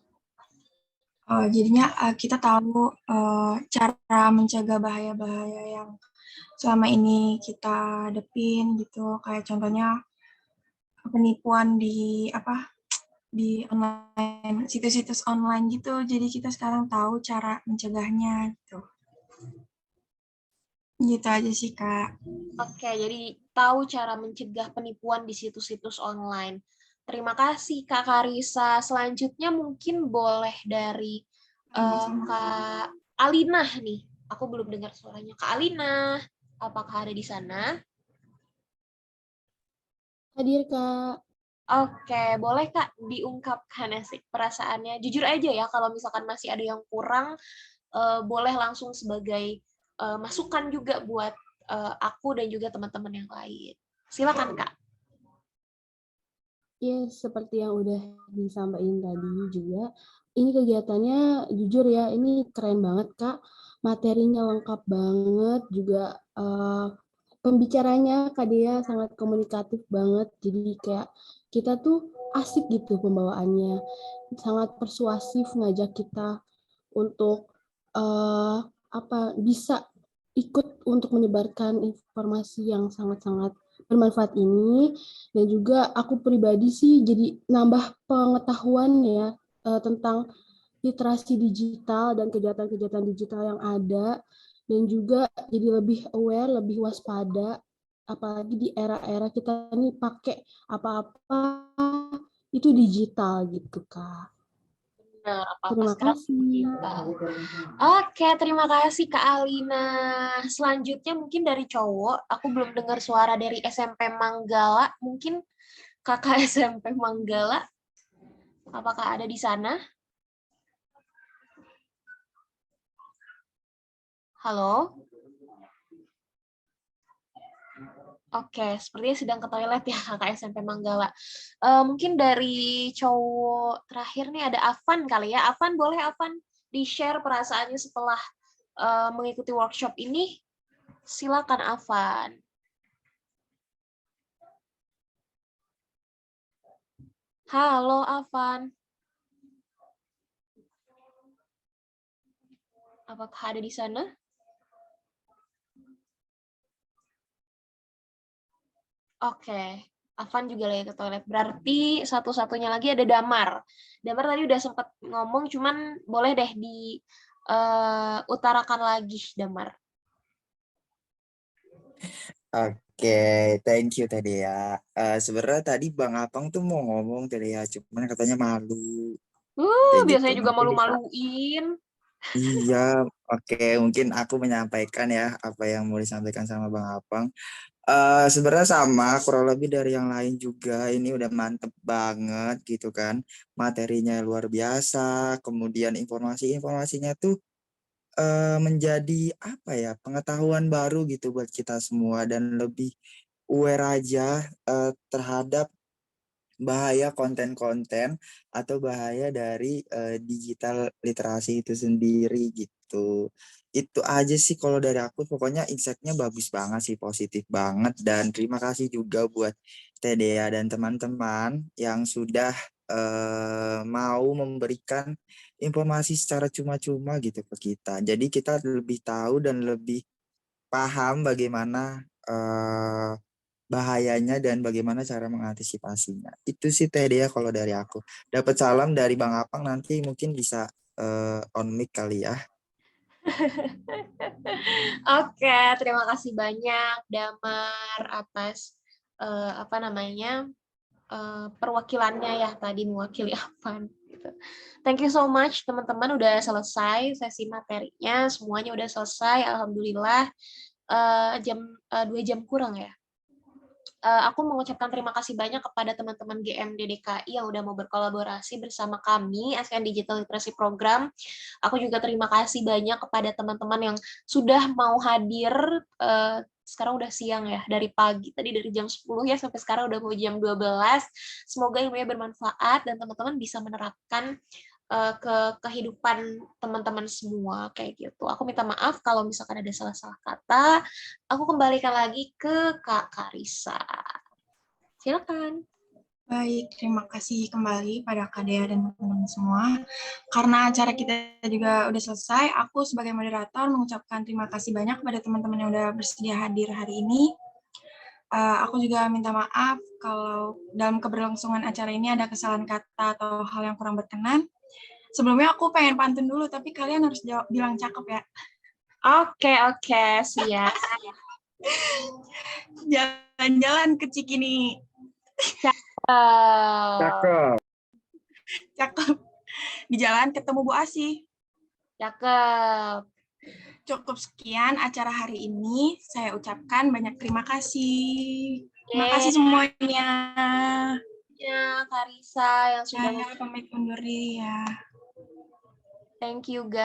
Jadinya kita tahu cara mencegah bahaya-bahaya yang selama ini kita hadepin gitu. Kayak contohnya penipuan di online, situs-situs online gitu. Jadi kita sekarang tahu cara mencegahnya gitu. Gitu aja sih Kak. Oke, jadi tahu cara mencegah penipuan di situs-situs online. Terima kasih Kak Karisa. Selanjutnya mungkin boleh dari Kak Alina nih. Aku belum dengar suaranya. Kak Alina, apakah ada di sana? Hadir, Kak. Oke, boleh Kak diungkapkan sih perasaannya. Jujur aja ya, kalau misalkan masih ada yang kurang, boleh langsung sebagai masukan juga buat aku dan juga teman-teman yang lain. Silakan Kak. Ya, seperti yang udah disampaikan tadi juga, ini kegiatannya jujur ya, ini keren banget, Kak. Materinya lengkap banget, juga pembicaranya Kak Dea sangat komunikatif banget, jadi kayak kita tuh asik gitu pembawaannya, sangat persuasif ngajak kita untuk bisa ikut untuk menyebarkan informasi yang sangat-sangat bermanfaat ini. Dan juga aku pribadi sih jadi nambah pengetahuan ya tentang literasi digital dan kejahatan-kejahatan digital yang ada, dan juga jadi lebih aware, lebih waspada, apalagi di era-era kita nih pakai apa-apa itu digital gitu, Kak. Nah, apa-apa Terima sekarang kasih. digital. Oke, terima kasih Kak Alina. Selanjutnya mungkin dari cowok, aku belum dengar suara dari SMP Manggala. Mungkin Kakak SMP Manggala, apakah ada di sana? Halo? Oke, sepertinya sedang ke toilet ya Kakak SMP Manggala. Mungkin dari cowok terakhir nih ada Afan kali ya. Afan, boleh Afan di-share perasaannya setelah mengikuti workshop ini? Silakan Afan. Halo Afan. Apakah ada di sana? Oke, Afan juga lagi ke toilet. Berarti satu-satunya lagi ada Damar. Damar tadi udah sempat ngomong, cuman boleh deh diutarakan lagi, Damar. Oke, thank you tadi ya. Sebenarnya tadi Bang Apang tuh mau ngomong tadi ya, cuman katanya malu. Kayak gitu. Biasanya juga Mungkin bisa. malu-maluin. Iya, oke. Mungkin aku menyampaikan ya apa yang mau disampaikan sama Bang Apang. Sebenarnya sama, kurang lebih dari yang lain juga. Ini udah mantep banget gitu kan. Materinya luar biasa, kemudian informasinya tuh menjadi apa ya, pengetahuan baru gitu buat kita semua dan lebih aware aja terhadap bahaya konten-konten atau bahaya dari digital literasi itu sendiri gitu. Itu aja sih kalau dari aku, pokoknya insight-nya bagus banget sih, positif banget. Dan terima kasih juga buat Tedea dan teman-teman yang sudah mau memberikan informasi secara cuma-cuma gitu ke kita. Jadi kita lebih tahu dan lebih paham bagaimana bahayanya dan bagaimana cara mengantisipasinya. Itu sih Teh Dea kalau dari aku. Dapat salam dari Bang Apang, nanti mungkin bisa on mic kali ya. Oke, terima kasih banyak Damar atas perwakilannya ya tadi mewakili Afan gitu. Thank you so much teman-teman, udah selesai sesi materinya, semuanya udah selesai, alhamdulillah. 2 jam kurang ya. Aku mengucapkan terima kasih banyak kepada teman-teman GMD DKI yang udah mau berkolaborasi bersama kami ASEAN Digital Literacy Program. Aku juga terima kasih banyak kepada teman-teman yang sudah mau hadir. Sekarang udah siang ya, dari pagi tadi dari jam 10 ya sampai sekarang udah mau jam 12. Semoga ilmunya bermanfaat dan teman-teman bisa menerapkan ke kehidupan teman-teman semua kayak gitu. Aku minta maaf kalau misalkan ada salah-salah kata. Aku kembalikan lagi ke Kak Karissa. Silakan. Baik, terima kasih kembali pada Kak Dea dan teman-teman semua. Karena acara kita juga udah selesai, aku sebagai moderator mengucapkan terima kasih banyak kepada teman-teman yang udah bersedia hadir hari ini. Aku juga minta maaf kalau dalam keberlangsungan acara ini ada kesalahan kata atau hal yang kurang berkenan. Sebelumnya aku pengen pantun dulu, tapi kalian harus bilang cakep ya. Oke, siap. Jalan-jalan ke Cikini. Cakep. Cakep. Di jalan ketemu Bu Asih. Cakep. Cukup sekian acara hari ini. Saya ucapkan banyak terima kasih. Terima kasih semuanya. Ya, Karissa yang sudah Saya pamit undur diri ya. Thank you guys.